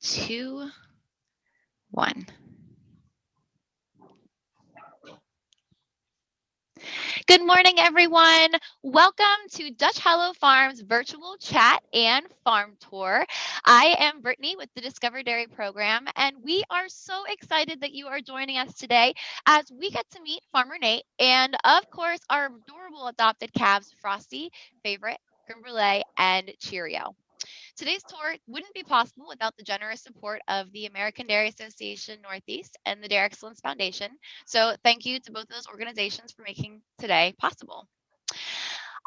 2, 1. Good morning, everyone. Welcome to Dutch Hollow Farms virtual chat and farm tour. I am Brittany with the Discover Dairy program, and we are so excited that you are joining us today as we get to meet Farmer Nate and, of course, our adorable adopted calves, Frostee, Favorite, Cremebrulee, and Cheerio. Today's tour wouldn't be possible without the generous support of the American Dairy Association Northeast and the Dairy Excellence Foundation. So thank you to both of those organizations for making today possible.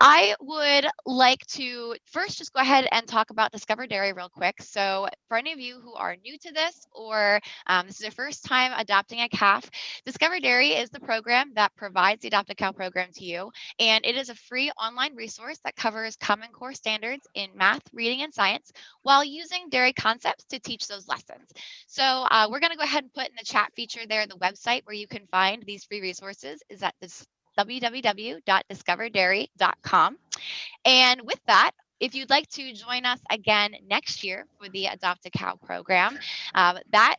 I would like to first just go ahead and talk about Discover Dairy real quick. So for any of you who are new to this or this is your first time adopting a calf, Discover Dairy is the program that provides the Adopt a Cow program to you. And it is a free online resource that covers Common Core standards in math, reading, and science while using dairy concepts to teach those lessons. So we're going to go ahead and put in the chat feature there the website where you can find these free resources is at this www.discoverdairy.com. And with that, if you'd like to join us again next year for the Adopt a Cow program, that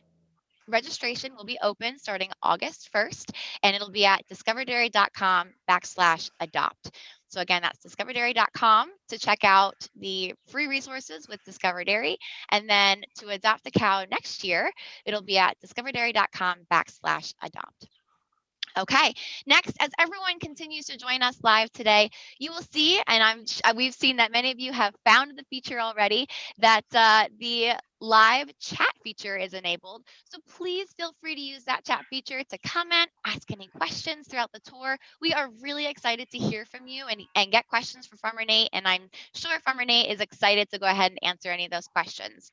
registration will be open starting August 1st, and it'll be at discoverdairy.com/adopt. So again, that's discoverdairy.com to check out the free resources with Discover Dairy. And then to adopt a cow next year, it'll be at discoverdairy.com/adopt. Okay, next, as everyone continues to join us live today, you will see, and we've seen that many of you have found the feature already, that the live chat feature is enabled. So please feel free to use that chat feature to comment, ask any questions throughout the tour. We are really excited to hear from you and get questions for Farmer Nate, and I'm sure Farmer Nate is excited to go ahead and answer any of those questions.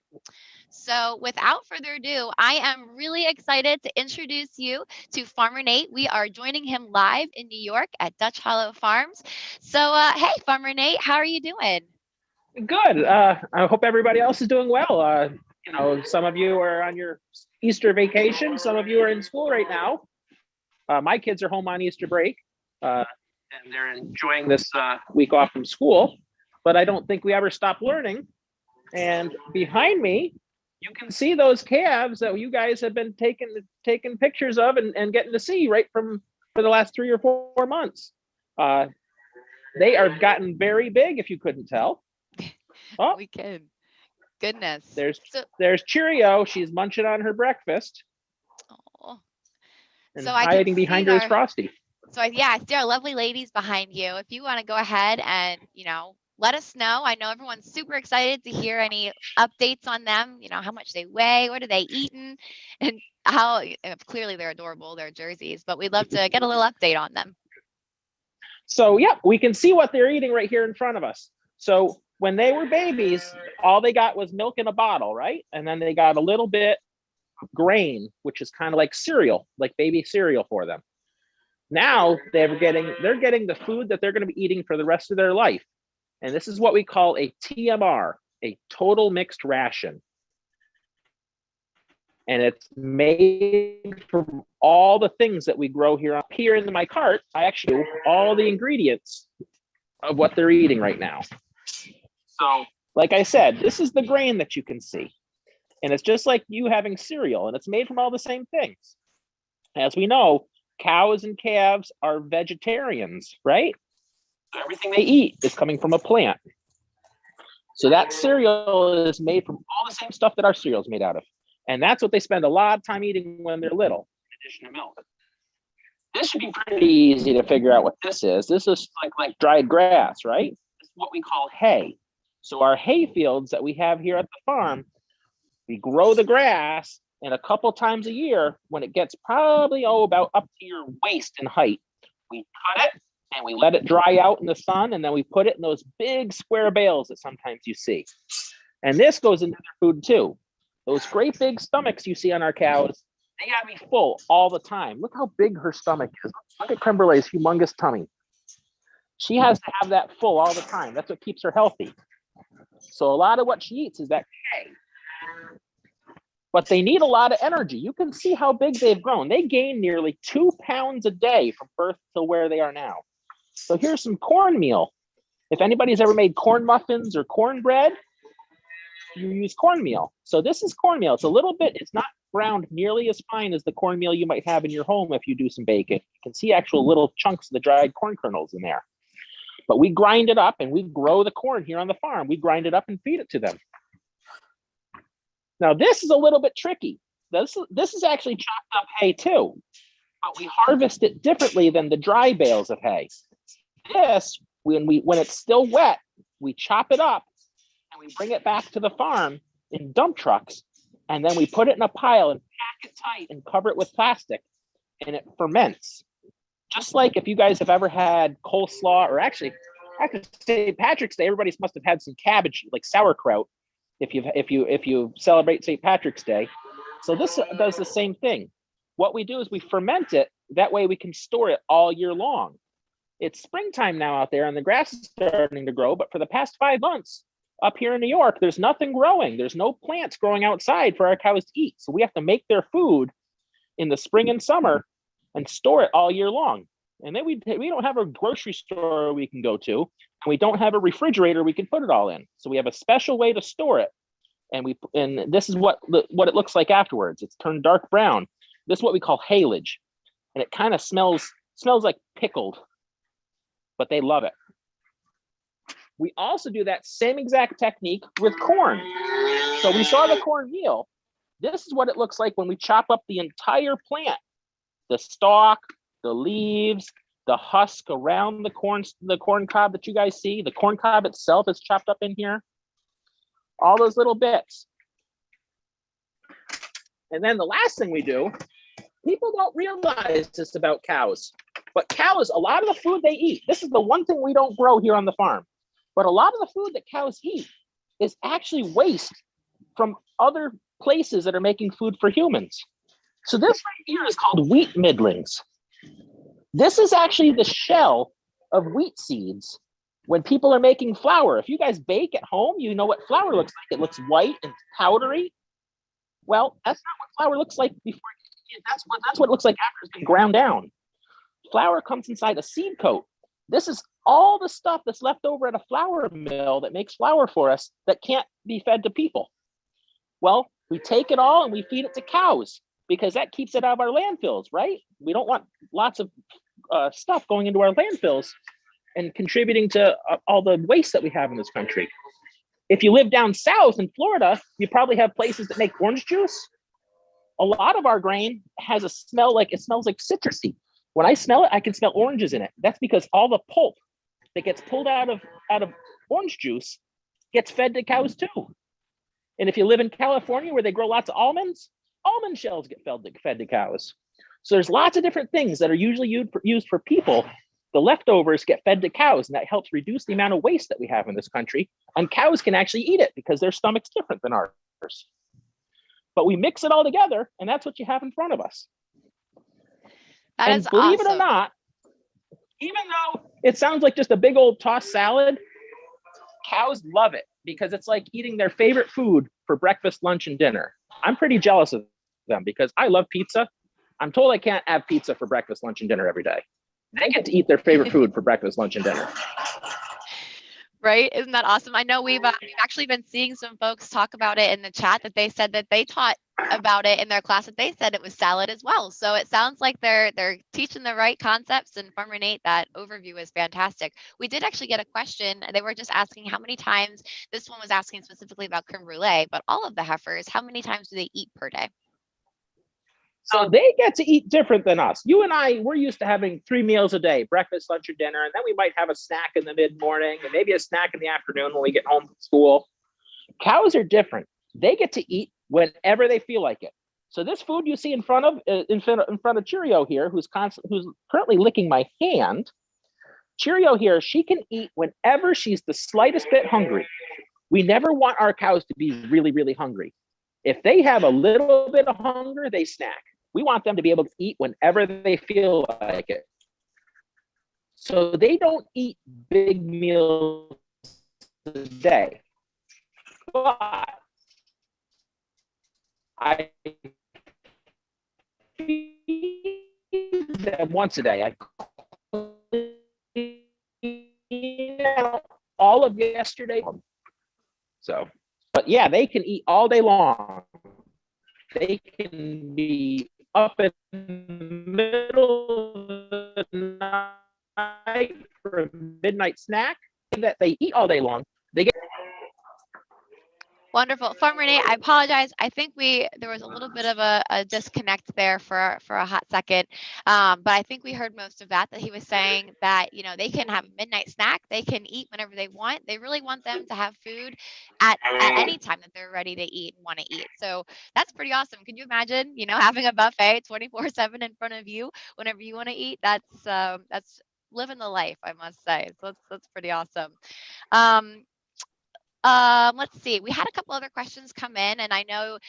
So without further ado, I am really excited to introduce you to Farmer Nate. We are joining him live in New York at Dutch Hollow Farms. So hey, Farmer Nate, how are you doing? Good. I hope everybody else is doing well. Some of you are on your Easter vacation. Some of you are in school right now. My kids are home on Easter break, and they're enjoying this week off from school. But I don't think we ever stop learning. And behind me, you can see those calves that you guys have been taking pictures of and getting to see right for the last 3 or 4 months. They are gotten very big, if you couldn't tell. Oh, we can. Goodness. There's Cheerio. She's munching on her breakfast. Oh. And so hiding behind her is Frostee. So yeah, I see our lovely ladies behind you. If you want to go ahead and, let us know. I know everyone's super excited to hear any updates on them, how much they weigh, what are they eating, and how clearly they're adorable, their jerseys, but we'd love to get a little update on them. So yeah, we can see what they're eating right here in front of us. So when they were babies, all they got was milk in a bottle, right? And then they got a little bit of grain, which is kind of like cereal, like baby cereal for them. Now they're getting the food that they're going to be eating for the rest of their life. And this is what we call a TMR, a total mixed ration. And it's made from all the things that we grow here. Up here in my cart, I actually do all the ingredients of what they're eating right now. So, like I said, this is the grain that you can see. And it's just like you having cereal, and it's made from all the same things. As we know, cows and calves are vegetarians, right? So everything they eat is coming from a plant. So that cereal is made from all the same stuff that our cereal is made out of. And that's what they spend a lot of time eating when they're little, in addition to milk. This should be pretty easy to figure out what this is. This is like dried grass, right? This is what we call hay. So our hay fields that we have here at the farm, we grow the grass, and a couple times a year, when it gets probably about up to your waist in height, we cut it and we let it dry out in the sun, and then we put it in those big square bales that sometimes you see. And this goes into their food too. Those great big stomachs you see on our cows, they gotta be full all the time. Look how big her stomach is. Look at Cremebrulee's humongous tummy. She has to have that full all the time. That's what keeps her healthy. So a lot of what she eats is that hay. But they need a lot of energy. You can see how big they've grown. They gain nearly 2 pounds a day from birth to where they are now. So here's some cornmeal. If anybody's ever made corn muffins or cornbread, you use cornmeal. So this is cornmeal. It's a little bit, it's not ground nearly as fine as the cornmeal you might have in your home if you do some baking. You can see actual little chunks of the dried corn kernels in there. But we grind it up and we grow the corn here on the farm. We grind it up and feed it to them. Now this is a little bit tricky. This is actually chopped up hay too, but we harvest it differently than the dry bales of hay. This, when it's still wet, we chop it up and we bring it back to the farm in dump trucks, and then we put it in a pile and pack it tight and cover it with plastic, and it ferments. Just like if you guys have ever had coleslaw, or actually St. Patrick's Day, everybody must have had some cabbage, like sauerkraut, if you celebrate St. Patrick's Day. So this does the same thing. What we do is we ferment it. That way we can store it all year long. It's springtime now out there and the grass is starting to grow, but for the past 5 months up here in New York, there's nothing growing. There's no plants growing outside for our cows to eat. So we have to make their food in the spring and summer and store it all year long. And then we don't have a grocery store we can go to, and we don't have a refrigerator we can put it all in. So we have a special way to store it. And this is what it looks like afterwards. It's turned dark brown. This is what we call haylage. And it kind of smells like pickled, but they love it. We also do that same exact technique with corn. So we saw the cornmeal. This is what it looks like when we chop up the entire plant. The stalk, the leaves, the husk around the corn cob that you guys see. The corn cob itself is chopped up in here. All those little bits. And then the last thing we do, people don't realize this about cows, but cows, a lot of the food they eat, this is the one thing we don't grow here on the farm, but a lot of the food that cows eat is actually waste from other places that are making food for humans. So this right here is called wheat middlings. This is actually the shell of wheat seeds. When people are making flour, if you guys bake at home, you know what flour looks like. It looks white and powdery. Well, that's not what flour looks like before. That's what it looks like after it's been ground down. Flour comes inside a seed coat. This is all the stuff that's left over at a flour mill that makes flour for us that can't be fed to people. Well, we take it all and we feed it to cows because that keeps it out of our landfills, right? We don't want lots of stuff going into our landfills and contributing to all the waste that we have in this country. If you live down south in Florida, you probably have places that make orange juice. A lot of our grain has a smell like, it smells like citrusy. When I smell it, I can smell oranges in it. That's because all the pulp that gets pulled out of orange juice gets fed to cows too. And if you live in California where they grow lots of almonds, almond shells get fed to cows. So there's lots of different things that are usually used for people. The leftovers get fed to cows, and that helps reduce the amount of waste that we have in this country. And cows can actually eat it because their stomach's different than ours. But we mix it all together, and that's what you have in front of us. That and is believe awesome. it or not, even though it sounds like just a big old tossed salad, cows love it because it's like eating their favorite food for breakfast, lunch, and dinner. I'm pretty jealous of them because I love pizza. I'm told I can't have pizza for breakfast, lunch, and dinner every day. They get to eat their favorite food for breakfast, lunch, and dinner. Right? Isn't that awesome? I know we've actually been seeing some folks talk about it in the chat that they said that they taught about it in their class, that they said it was salad as well. So it sounds like they're teaching the right concepts, and Farmer Nate, that overview is fantastic. We did actually get a question. They were just asking how many times, this one was asking specifically about creme brulee, but all of the heifers, how many times do they eat per day? So they get to eat different than us. You and I, we're used to having 3 meals a day, breakfast, lunch, or dinner. And then we might have a snack in the mid-morning and maybe a snack in the afternoon when we get home from school. Cows are different. They get to eat whenever they feel like it. So this food you see in front of Cheerio here, who's currently licking my hand, Cheerio here, she can eat whenever she's the slightest bit hungry. We never want our cows to be really, really hungry. If they have a little bit of hunger, they snack. We want them to be able to eat whenever they feel like it. So they don't eat big meals a day. But I feed them once a day. I clean out all of yesterday. So, But yeah, they can eat all day long. They can be up in the middle of the night for a midnight snack that they eat all day long. They get Wonderful. Farm Renee, I apologize. I think there was a little bit of a disconnect there for a hot second. But I think we heard most of that he was saying that, they can have a midnight snack. They can eat whenever they want. They really want them to have food at any time that they're ready to eat and want to eat. So that's pretty awesome. Can you imagine, having a buffet 24/7 in front of you whenever you want to eat? That's living the life, I must say. So that's pretty awesome. Let's see. We had a couple other questions come in, and I know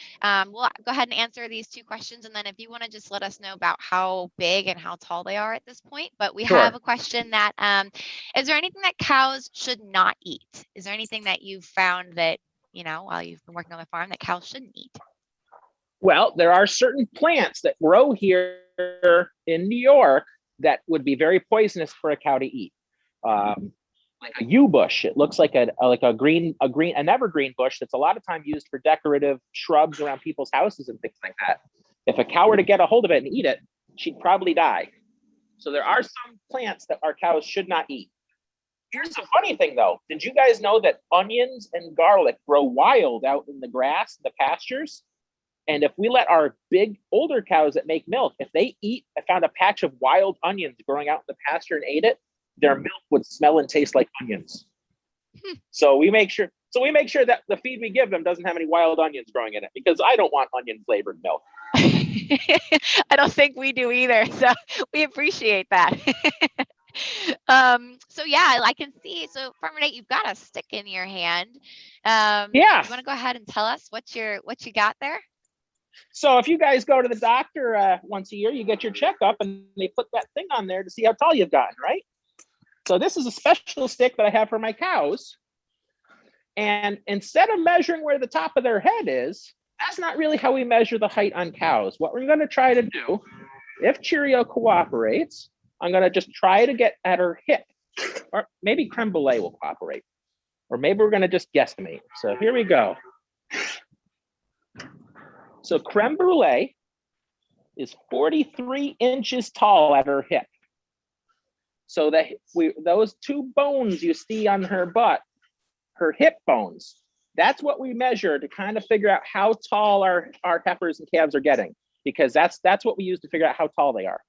we'll go ahead and answer these two questions, and then if you want to just let us know about how big and how tall they are at this point. But we have a question that is there anything that cows should not eat? Is there anything that you've found that, while you've been working on the farm, that cows shouldn't eat? Well, there are certain plants that grow here in New York that would be very poisonous for a cow to eat. Like a yew bush. It looks like an evergreen bush that's a lot of time used for decorative shrubs around people's houses and things like that. If a cow were to get a hold of it and eat it, she'd probably die. So there are some plants that our cows should not eat. Here's the funny thing though. Did you guys know that onions and garlic grow wild out in the grass, the pastures? And if we let our big older cows that make milk, if they found a patch of wild onions growing out in the pasture and ate it, their milk would smell and taste like onions. So we make sure that the feed we give them doesn't have any wild onions growing in it, because I don't want onion flavored milk. I don't think we do either. So we appreciate that. So yeah, I can see. So Farmer Nate, you've got a stick in your hand. Yeah. You want to go ahead and tell us what you got there? So if you guys go to the doctor once a year, you get your checkup and they put that thing on there to see how tall you've gotten, right? So this is a special stick that I have for my cows. And instead of measuring where the top of their head is, that's not really how we measure the height on cows. What we're going to try to do, if Cheerio cooperates, I'm going to just try to get at her hip. Or maybe Cremebrulee will cooperate. Or maybe we're going to just guesstimate. So here we go. So Cremebrulee is 43 inches tall at her hip. So that those two bones you see on her butt, her hip bones, that's what we measure to kind of figure out how tall our heifers and calves are getting, because that's what we use to figure out how tall they are,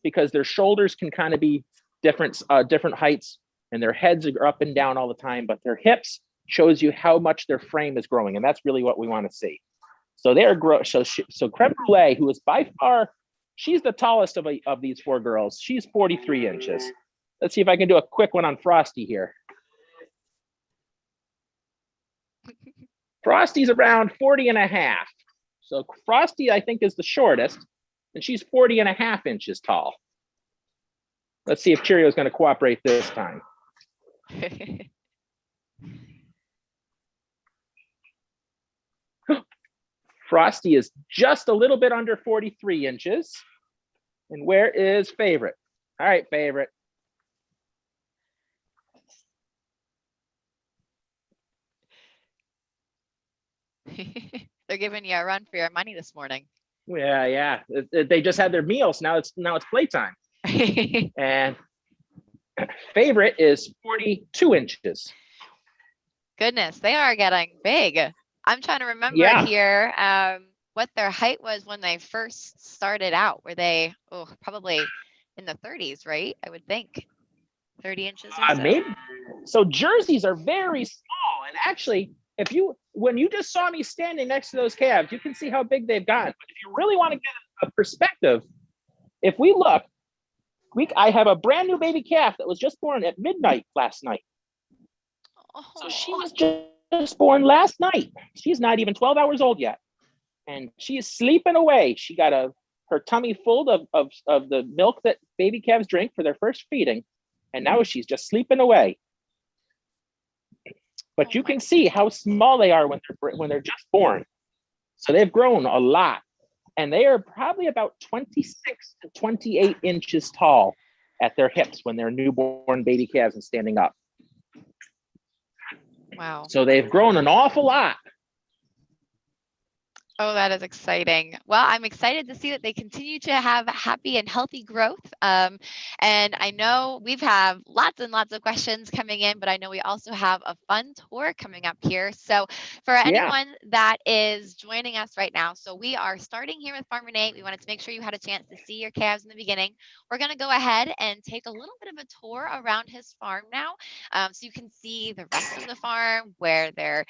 because their shoulders can kind of be different heights and their heads are up and down all the time, but their hips shows you how much their frame is growing, and that's really what we want to see. So so Cremebrulee, who is by far, she's the tallest of these four girls. She's 43 inches. Let's see if I can do a quick one on Frostee here. Frostee's around 40 and a half. So Frostee, I think, is the shortest, and she's 40 and a half inches tall. Let's see if Cheerio is going to cooperate this time. Frostee is just a little bit under 43 inches. And where is Favorite? All right, Favorite. They're giving you a run for your money this morning. Yeah. They just had their meals. Now it's playtime. And Favorite is 42 inches. Goodness, they are getting big. I'm trying to remember here what their height was when they first started out. Were they probably in the 30s, right? I would think 30 inches or so. Maybe. So jerseys are very small, and actually, when you just saw me standing next to those calves, you can see how big they've gotten. But if you really want to get a perspective, if we look, I have a brand new baby calf that was just born at midnight last night. So she was just born last night. She's not even 12 hours old yet, and she is sleeping away. She got her tummy full of the milk that baby calves drink for their first feeding, and now she's just sleeping away. But you can see how small they are when they're just born. So they've grown a lot, and they are probably about 26 to 28 inches tall at their hips when they're newborn baby calves and standing up. Wow. So they've grown an awful lot. Oh, that is exciting. Well, I'm excited to see that they continue to have happy and healthy growth. And I know we've have lots and lots of questions coming in, but I know we also have a fun tour coming up here. So for Yeah, anyone that is joining us right now, so we are starting here with Farm Renee. We wanted to make sure you had a chance to see your calves in the beginning. We're going to go ahead and take a little bit of a tour around his farm now, so you can see the rest of the farm, where their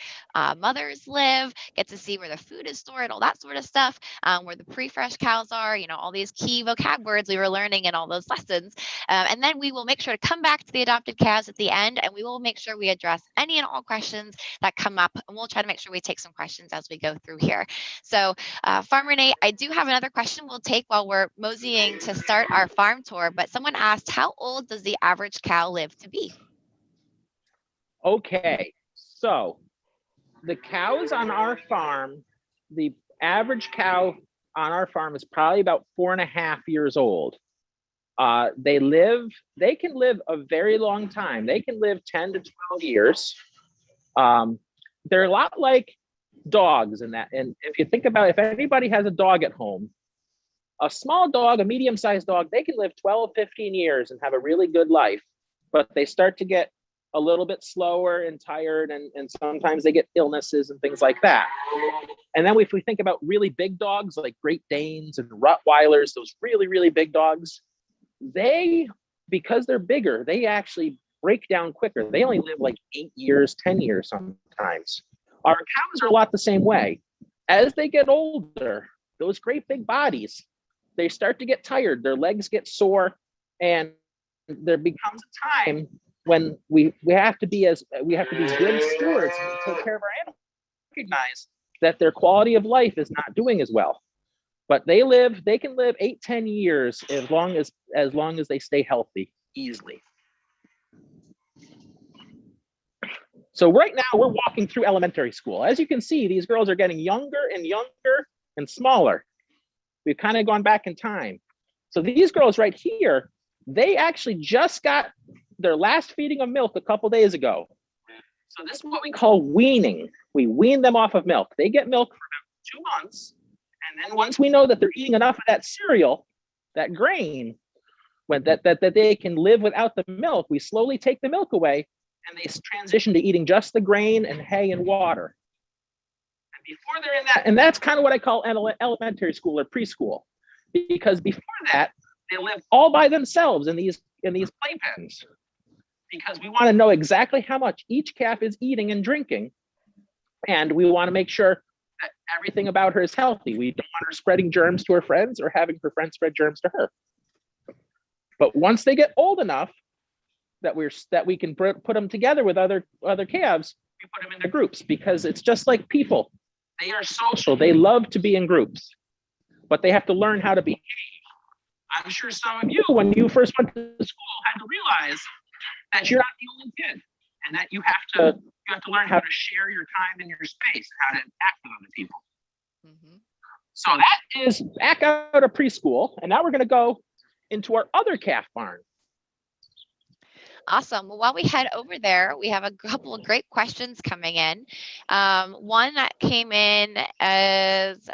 mothers live, get to see where the food is stored, all that sort of stuff, where the pre-fresh cows are, all these key vocab words we were learning in all those lessons. And then we will make sure to come back to the adopted calves at the end, and we will make sure we address any and all questions that come up. And we'll try to make sure we take some questions as we go through here. So, Farm Renee, I do have another question we'll take while we're moseying to start our farm tour. But someone asked, how old does the average cow live to be? okay. So the cows on our farm, the average cow on our farm is probably about 4.5 years old. They can live a very long time. They can live 10 to 12 years. They're a lot like dogs in that. And if you think about, if anybody has a dog at home, a small dog, a medium-sized dog, they can live 12, 15 years and have a really good life, but they start to get a little bit slower and tired, and sometimes they get illnesses and things like that. And then if we think about really big dogs like Great Danes and Rottweilers, those really, really big dogs, because they're bigger, they actually break down quicker. They only live like 8 years, 10 years sometimes. Our cows are a lot the same way. As they get older, those great big bodies, they start to get tired, their legs get sore, and there becomes a time when we have to be good stewards and take care of our animals, recognize that their quality of life is not doing as well. But they can live 8, 10 years as long as they stay healthy easily. So right now we're walking through elementary school. As you can see, these girls are getting younger and younger and smaller. We've kind of gone back in time. So these girls right here, they actually just got their last feeding of milk a couple days ago. So this is what we call weaning. We wean them off of milk. They get milk for about 2 months. And then once we know that they're eating enough of that cereal, that grain, that they can live without the milk, we slowly take the milk away, and they transition to eating just the grain and hay and water. And before they're in that, and that's kind of what I call elementary school or preschool, because before that, they live all by themselves in these playpens, because we want to know exactly how much each calf is eating and drinking, and we want to make sure that everything about her is healthy. We don't want her spreading germs to her friends or having her friends spread germs to her. But once they get old enough that we can put them together with other calves, we put them into groups, because it's just like people. They are social. They love to be in groups, but they have to learn how to behave. I'm sure some of you, when you first went to school, had to realize that you're not the only kid, and that you have to learn how to share your time and your space, and how to interact with other people. Mm-hmm. So that is back out of preschool, and now we're going to go into our other calf barn. Awesome. Well, while we head over there, we have a couple of great questions coming in. One that came in as,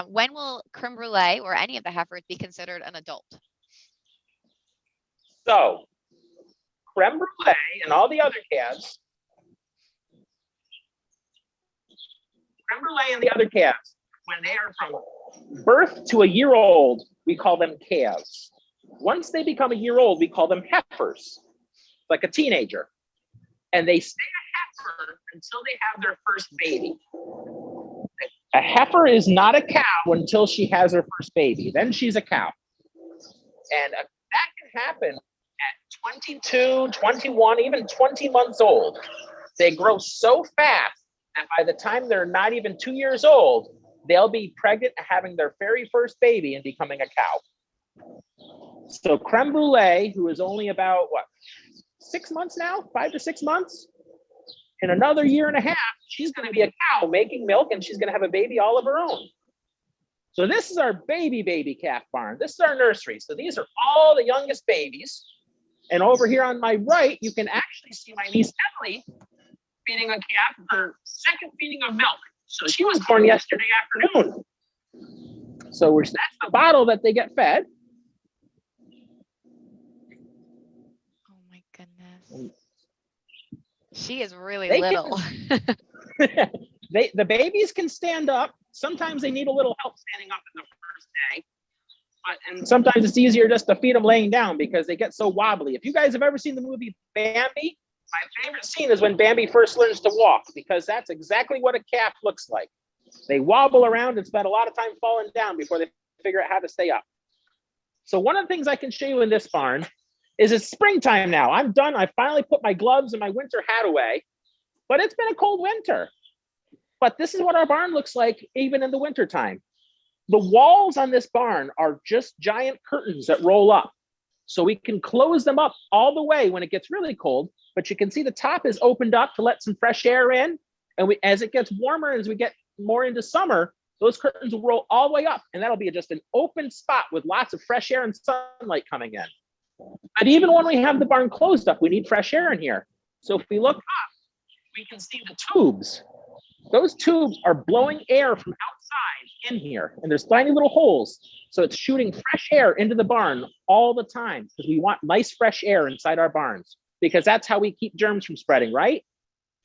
when will Cremebrulee or any of the heifers be considered an adult? So Cremebrulee and all the other calves, when they are from birth to a year old, we call them calves. Once they become a year old, we call them heifers, like a teenager. And they stay a heifer until they have their first baby. A heifer is not a cow until she has her first baby. Then she's a cow. And that can happen at 22, 21, even 20 months old. They grow so fast that by the time they're not even 2 years old, they'll be pregnant and having their very first baby and becoming a cow. So Cremebrulee, who is only about 6 months now, 5 to 6 months, in another year and a half, she's going to be a cow making milk, and she's going to have a baby all of her own. So this is our baby calf barn. This is our nursery. So these are all the youngest babies. And over here on my right, you can actually see my niece Emily feeding a calf her second feeding of milk. So she was born yesterday afternoon. So that's the bottle that they get fed. Oh my goodness. She is really They little. The babies can stand up. Sometimes they need a little help standing up in the first day. And sometimes it's easier just to feed them laying down because they get so wobbly. If you guys have ever seen the movie Bambi, my favorite scene is when Bambi first learns to walk, because that's exactly what a calf looks like. They wobble around and spend a lot of time falling down before they figure out how to stay up. So one of the things I can show you in this barn is it's springtime now. I'm done. I finally put my gloves and my winter hat away, but it's been a cold winter. But this is what our barn looks like even in the wintertime. The walls on this barn are just giant curtains that roll up. So we can close them up all the way when it gets really cold, but you can see the top is opened up to let some fresh air in. And as it gets warmer, as we get more into summer, those curtains will roll all the way up, and that'll be just an open spot with lots of fresh air and sunlight coming in. But even when we have the barn closed up, we need fresh air in here. So if we look up, we can see the tubes. Those tubes are blowing air from outside in here, and there's tiny little holes. So it's shooting fresh air into the barn all the time because we want nice fresh air inside our barns, because that's how we keep germs from spreading, right?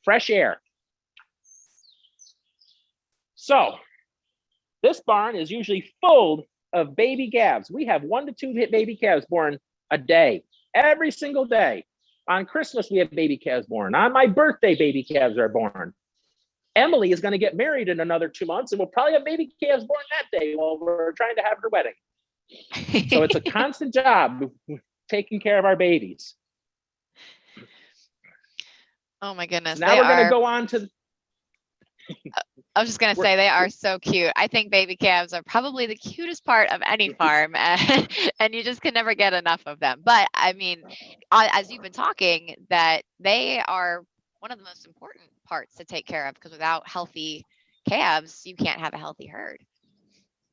Fresh air. So this barn is usually full of baby calves. We have 1 to 2 baby calves born a day, every single day. On Christmas, we have baby calves born. On my birthday, baby calves are born. Emily is going to get married in another 2 months, and we'll probably have baby calves born that day while we're trying to have her wedding. So it's a constant job taking care of our babies. Oh my goodness. Now we're going to go on to... I was just going to say, they are so cute. I think baby calves are probably the cutest part of any farm, and you just can never get enough of them. But I mean, as you've been talking, that they are one of the most important parts to take care of, because without healthy calves, you can't have a healthy herd.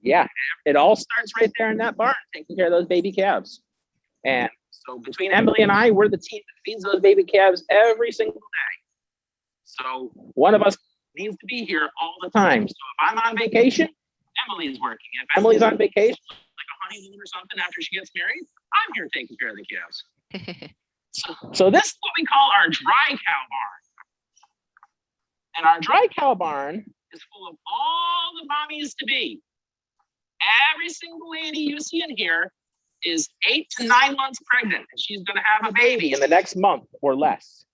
Yeah, it all starts right there in that barn, taking care of those baby calves. And so between Emily and I, we're the team that feeds those baby calves every single day. So one of us needs to be here all the time. So if I'm on vacation, Emily's working. If Emily's on vacation, like a honeymoon or something after she gets married, I'm here taking care of the calves. So this is what we call our dry cow barn. And our dry cow barn is full of all the mommies to be. Every single lady you see in here is 8 to 9 months pregnant, and she's going to have a baby in the next month or less.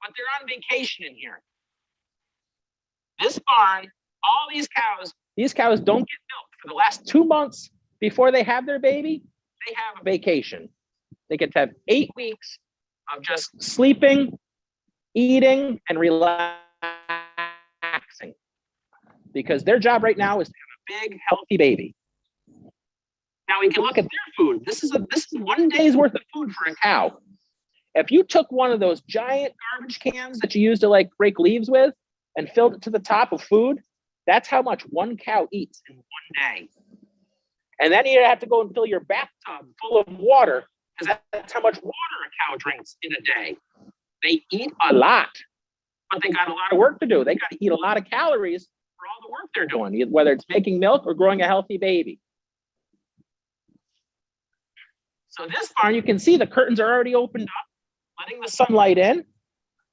But they're on vacation in here. This barn, all these cows don't get milk for the last 2 months before they have their baby. They have a vacation. They get to have 8 weeks of just sleeping, eating, and relaxing, because their job right now is to have a big, healthy baby. Now we can look at their food. This is 1 day's worth of food for a cow. If you took one of those giant garbage cans that you use to like break leaves with and filled it to the top of food, that's how much one cow eats in 1 day. And then you have to go and fill your bathtub full of water, because that's how much water a cow drinks in a day. They eat a lot, but they got a lot of work to do. They got to eat a lot of calories for all the work they're doing, whether it's making milk or growing a healthy baby. So this barn, you can see the curtains are already opened up, letting the sunlight in.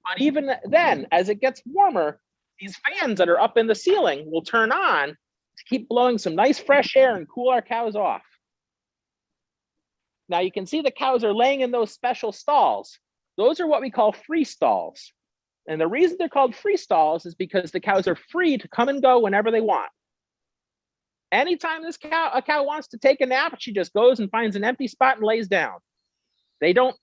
But even then, as it gets warmer, these fans that are up in the ceiling will turn on to keep blowing some nice fresh air and cool our cows off. Now you can see the cows are laying in those special stalls. Those are what we call free stalls. And the reason they're called free stalls is because the cows are free to come and go whenever they want. Anytime a cow wants to take a nap, she just goes and finds an empty spot and lays down. They don't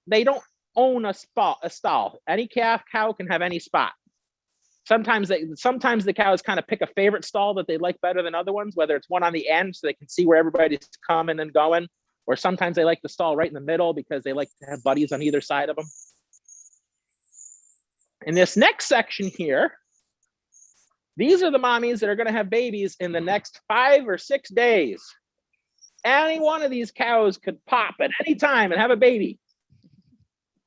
own a stall. Any cow can have any spot. Sometimes the cows kind of pick a favorite stall that they like better than other ones, whether it's one on the end so they can see where everybody's coming and going, or sometimes they like the stall right in the middle because they like to have buddies on either side of them. In this next section here, these are the mommies that are going to have babies in the next 5 or 6 days. Any one of these cows could pop at any time and have a baby.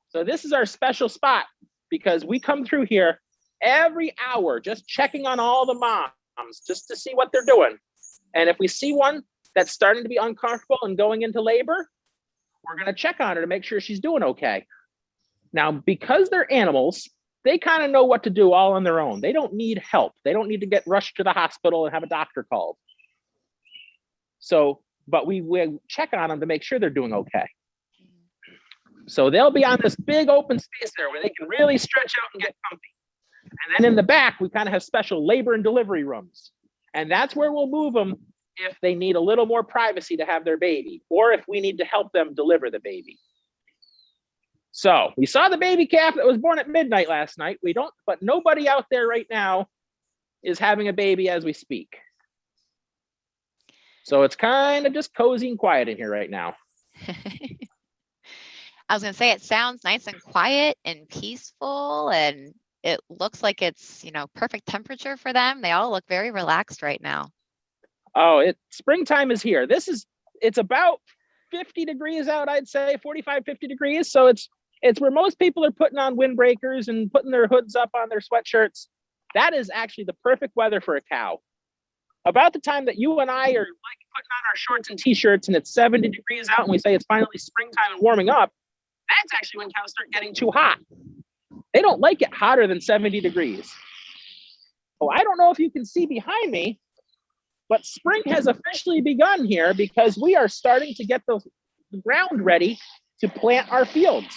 So this is our special spot, because we come through here every hour, just checking on all the moms just to see what they're doing. And if we see one that's starting to be uncomfortable and going into labor, we're going to check on her to make sure she's doing okay. Now, because they're animals, they kind of know what to do all on their own. They don't need help. They don't need to get rushed to the hospital and have a doctor called. So, but we check on them to make sure they're doing okay. So they'll be on this big open space there where they can really stretch out and get comfy. And then in the back, we kind of have special labor and delivery rooms. And that's where we'll move them if they need a little more privacy to have their baby, or if we need to help them deliver the baby. So we saw the baby calf that was born at midnight last night. But nobody out there right now is having a baby as we speak. So it's kind of just cozy and quiet in here right now. I was going to say, it sounds nice and quiet and peaceful, and it looks like it's, perfect temperature for them. They all look very relaxed right now. Oh, springtime is here. It's about 50 degrees out, I'd say 45, 50 degrees. So it's where most people are putting on windbreakers and putting their hoods up on their sweatshirts. That is actually the perfect weather for a cow. About the time that you and I are like putting on our shorts and t-shirts and it's 70 degrees out and we say it's finally springtime and warming up, that's actually when cows start getting too hot. They don't like it hotter than 70 degrees. Oh, I don't know if you can see behind me, but spring has officially begun here because we are starting to get the ground ready to plant our fields.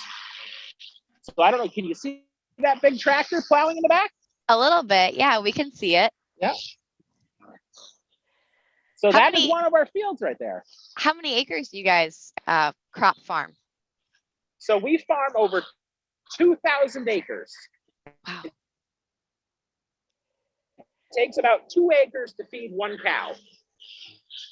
So I don't know, can you see that big tractor plowing in the back? A little bit, yeah, we can see it. Yeah. So that is one of our fields right there. How many acres do you guys crop farm? So we farm over 2,000 acres. Wow. It takes about 2 acres to feed one cow.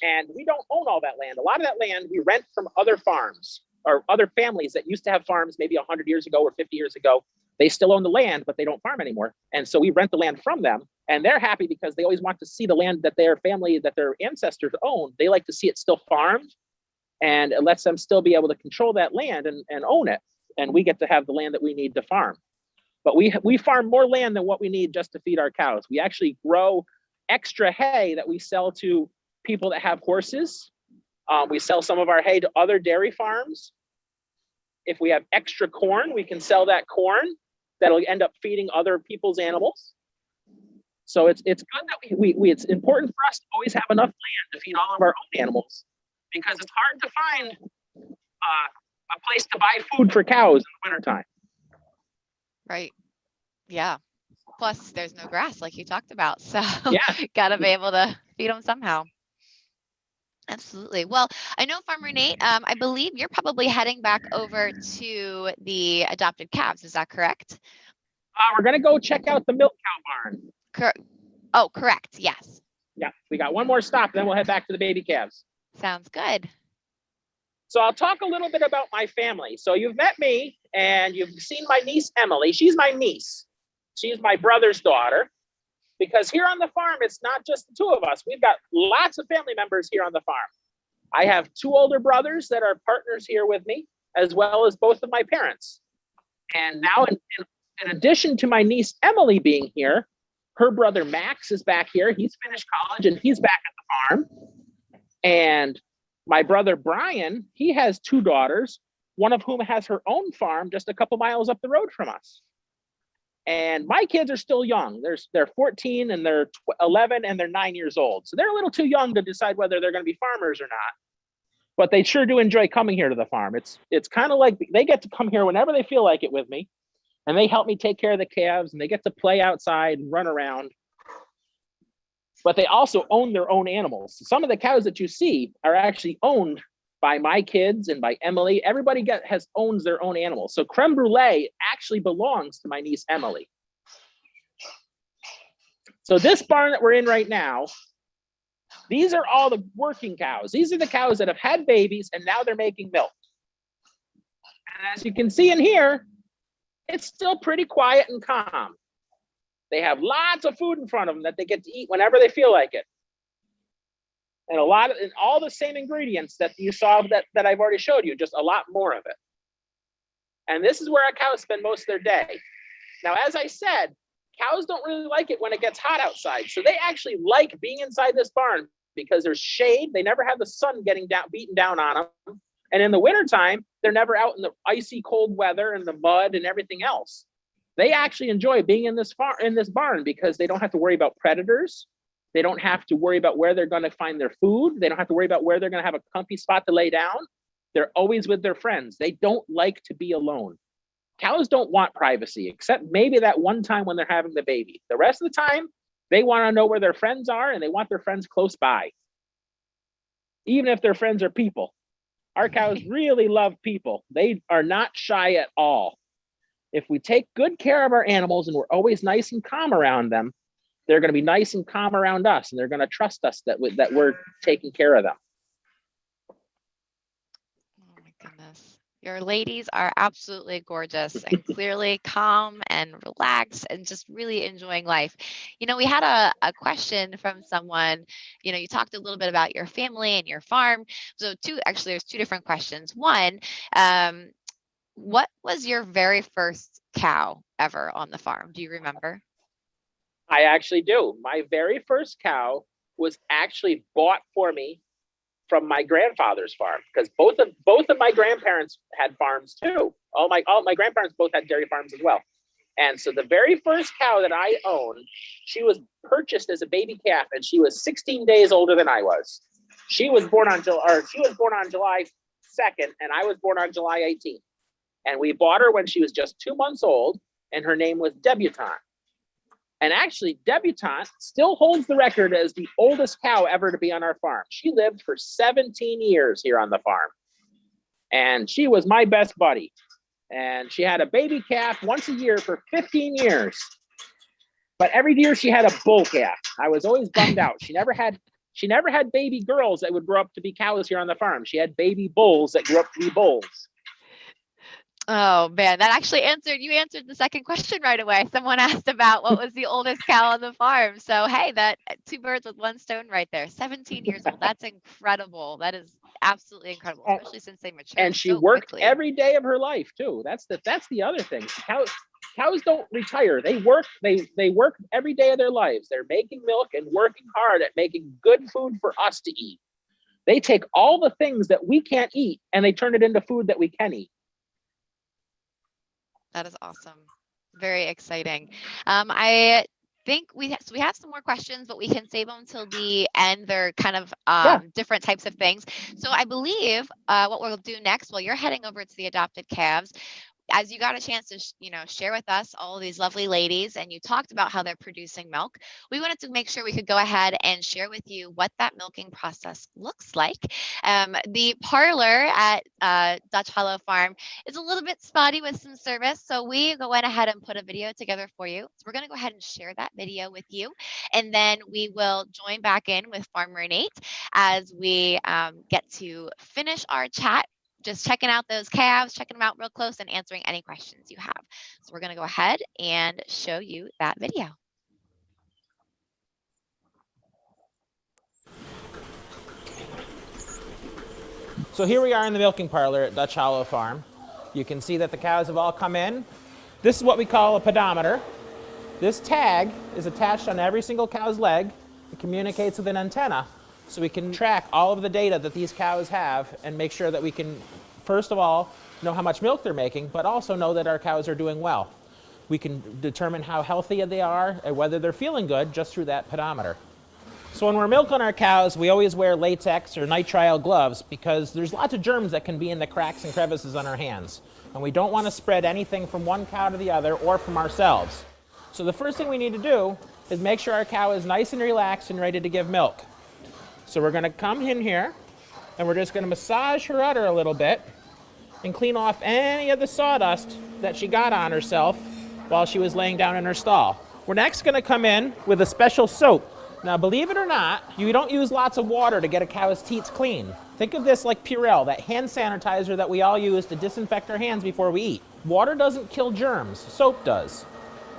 And we don't own all that land. A lot of that land we rent from other farms or other families that used to have farms maybe 100 years ago or 50 years ago. They still own the land, but they don't farm anymore. And so we rent the land from them. And they're happy because they always want to see the land that their family, that their ancestors owned. They like to see it still farmed. And it lets them still be able to control that land and own it. And we get to have the land that we need to farm. But we farm more land than what we need just to feed our cows. We actually grow extra hay that we sell to people that have horses. We sell some of our hay to other dairy farms. If we have extra corn, we can sell that corn. That'll end up feeding other people's animals. So it's good that it's important for us to always have enough land to feed all of our own animals, because it's hard to find a place to buy food for cows in the wintertime. Right. Yeah. Plus, there's no grass like you talked about. So yeah, gotta be able to feed them somehow. Absolutely. Well, I know Farmer Nate, I believe you're probably heading back over to the adopted calves. Is that correct? We're going to go check out the milk cow barn. Oh, correct. Yes. Yeah. We got one more stop, then we'll head back to the baby calves. Sounds good. So I'll talk a little bit about my family. So you've met me and you've seen my niece, Emily. She's my niece. She's my brother's daughter. Because here on the farm, it's not just the two of us. We've got lots of family members here on the farm. I have 2 older brothers that are partners here with me, as well as both of my parents. And now, in addition to my niece, Emily, being here, her brother, Max, is back here. He's finished college and he's back at the farm. And my brother, Brian, he has 2 daughters, one of whom has her own farm just a couple miles up the road from us. And my kids are still young. They're 14 and they're 11 and they're 9 years old. So they're a little too young to decide whether they're going to be farmers or not. But they sure do enjoy coming here to the farm. It's kind of like they get to come here whenever they feel like it with me. And they help me take care of the calves and they get to play outside and run around. But they also own their own animals. Some of the cows that you see are actually owned by my kids and by Emily. Everybody owns their own animals. So Cremebrulee actually belongs to my niece, Emily. So this barn that we're in right now, these are all the working cows. These are the cows that have had babies and now they're making milk. And as you can see in here, it's still pretty quiet and calm. They have lots of food in front of them that they get to eat whenever they feel like it. And all the same ingredients that you saw that I've already showed you, just a lot more of it. And this is where our cows spend most of their day. Now, as I said, Cows don't really like it when it gets hot outside. So they actually like being inside this barn because there's shade. They never have the sun beating down on them. And in the wintertime, they're never out in the icy cold weather and the mud and everything else. They actually enjoy being in this barn because they don't have to worry about predators. They don't have to worry about where they're going to find their food. They don't have to worry about where they're going to have a comfy spot to lay down. They're always with their friends. They don't like to be alone. Cows don't want privacy, except maybe that one time when they're having the baby. The rest of the time, they want to know where their friends are, and they want their friends close by, even if their friends are people. Our cows really love people. They are not shy at all. If we take good care of our animals and we're always nice and calm around them, they're going to be nice and calm around us, and they're going to trust us that we're taking care of them. Oh my goodness. Your ladies are absolutely gorgeous and clearly calm and relaxed and just really enjoying life. We had a question from someone. You talked a little bit about your family and your farm. So there's two different questions. One, what was your very first cow ever on the farm? Do you remember? I actually do. My very first cow was actually bought for me from my grandfather's farm, because both of my grandparents had farms too. All my grandparents both had dairy farms as well. And so the very first cow that I owned, she was purchased as a baby calf, and she was 16 days older than I was. She was born on July 2nd, and I was born on July 18th. And we bought her when she was just 2 months old, and her name was Debutante. And actually, Debutante still holds the record as the oldest cow ever to be on our farm. She lived for 17 years here on the farm. And she was my best buddy. And she had a baby calf once a year for 15 years. But every year she had a bull calf. I was always bummed out. She never had baby girls that would grow up to be cows here on the farm. She had baby bulls that grew up to be bulls. Oh man, that actually you answered the second question right away. Someone asked about what was the oldest cow on the farm. So hey, that two birds with one stone right there. 17 years old. That's incredible. That is absolutely incredible, especially since they mature. And she so worked quickly. every day of her life too. That's the other thing. Cows don't retire. They work every day of their lives. They're making milk and working hard at making good food for us to eat. They take all the things that we can't eat and they turn it into food that we can eat. That is awesome. Very exciting. I think we have some more questions, but we can save them till the end. They're kind of different types of things. So I believe what we'll do next, while you're heading over to the adopted calves, as you got a chance to share with us all of these lovely ladies, and you talked about how they're producing milk, we wanted to make sure we could go ahead and share with you what that milking process looks like. The parlor at Dutch Hollow Farm is a little bit spotty with some service, so we went ahead and put a video together for you. So we're going to go ahead and share that video with you, and then we will join back in with Farmer Nate as we get to finish our chat, just checking out those calves, checking them out real close, and answering any questions you have. So we're going to go ahead and show you that video. So here we are in the milking parlor at Dutch Hollow Farm. You can see that the cows have all come in. This is what we call a pedometer. This tag is attached on every single cow's leg. It communicates with an antenna, so we can track all of the data that these cows have and make sure that we can, first of all, know how much milk they're making, but also know that our cows are doing well. We can determine how healthy they are and whether they're feeling good just through that pedometer. So when we're milking our cows, we always wear latex or nitrile gloves because there's lots of germs that can be in the cracks and crevices on our hands. And we don't want to spread anything from one cow to the other or from ourselves. So the first thing we need to do is make sure our cow is nice and relaxed and ready to give milk. So we're going to come in here, and we're just going to massage her udder a little bit and clean off any of the sawdust that she got on herself while she was laying down in her stall. We're next going to come in with a special soap. Now, believe it or not, you don't use lots of water to get a cow's teats clean. Think of this like Purell, that hand sanitizer that we all use to disinfect our hands before we eat. Water doesn't kill germs, soap does.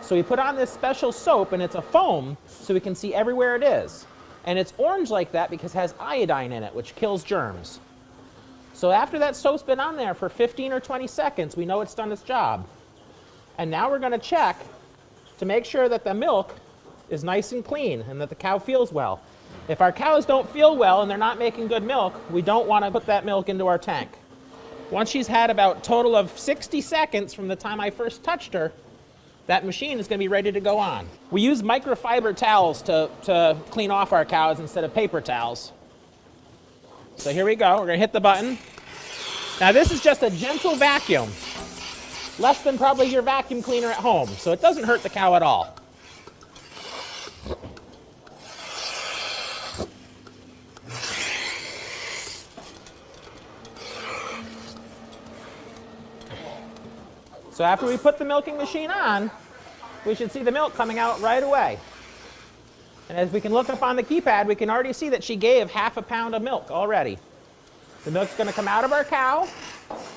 So we put on this special soap, and it's a foam, so we can see everywhere it is. And it's orange like that because it has iodine in it, which kills germs. So after that soap's been on there for 15 or 20 seconds, we know it's done its job. And now we're going to check to make sure that the milk is nice and clean and that the cow feels well. If our cows don't feel well and they're not making good milk, we don't want to put that milk into our tank. Once she's had about a total of 60 seconds from the time I first touched her, that machine is going to be ready to go on. We use microfiber towels to clean off our cows instead of paper towels. So here we go. We're going to hit the button. Now this is just a gentle vacuum, less than probably your vacuum cleaner at home, so it doesn't hurt the cow at all. So after we put the milking machine on, we should see the milk coming out right away. And as we can look up on the keypad, we can already see that she gave half a pound of milk already. The milk's going to come out of our cow,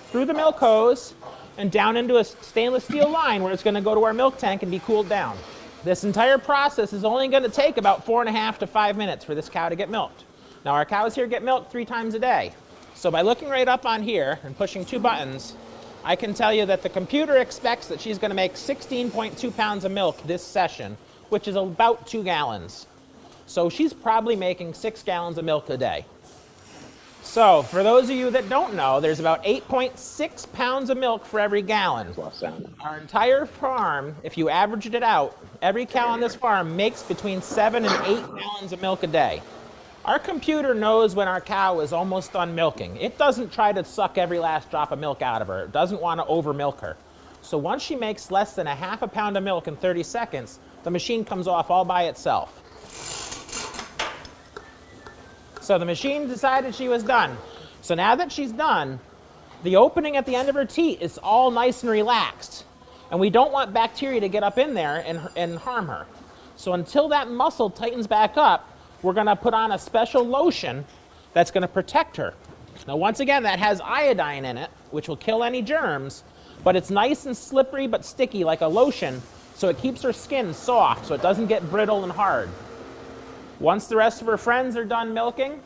through the milk hose, and down into a stainless steel line where it's going to go to our milk tank and be cooled down. This entire process is only going to take about 4.5 to 5 minutes for this cow to get milked. Now our cows here get milked 3 times a day. So by looking right up on here and pushing 2 buttons, I can tell you that the computer expects that she's going to make 16.2 pounds of milk this session, which is about 2 gallons. So she's probably making 6 gallons of milk a day. So for those of you that don't know, there's about 8.6 pounds of milk for every gallon. Our entire farm, if you averaged it out, every cow on this farm makes between 7 and 8 gallons of milk a day. Our computer knows when our cow is almost done milking. It doesn't try to suck every last drop of milk out of her. It doesn't want to over milk her. So once she makes less than a half a pound of milk in 30 seconds, the machine comes off all by itself. So the machine decided she was done. So now that she's done, the opening at the end of her teat is all nice and relaxed. And we don't want bacteria to get up in there and harm her. So until that muscle tightens back up, we're going to put on a special lotion that's going to protect her. Now once again, that has iodine in it, which will kill any germs, but it's nice and slippery but sticky like a lotion, so it keeps her skin soft so it doesn't get brittle and hard. Once the rest of her friends are done milking,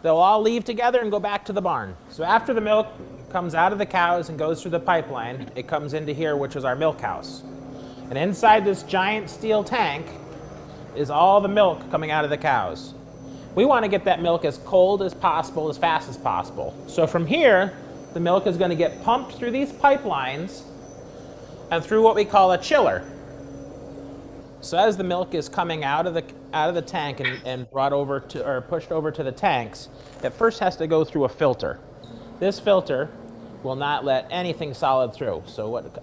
they'll all leave together and go back to the barn. So after the milk comes out of the cows and goes through the pipeline, it comes into here, which is our milk house. And inside this giant steel tank is all the milk coming out of the cows. We want to get that milk as cold as possible, as fast as possible. So from here, the milk is going to get pumped through these pipelines and through what we call a chiller. So as the milk is coming out of the tank and brought over to, or pushed over to the tanks, it first has to go through a filter. This filter will not let anything solid through.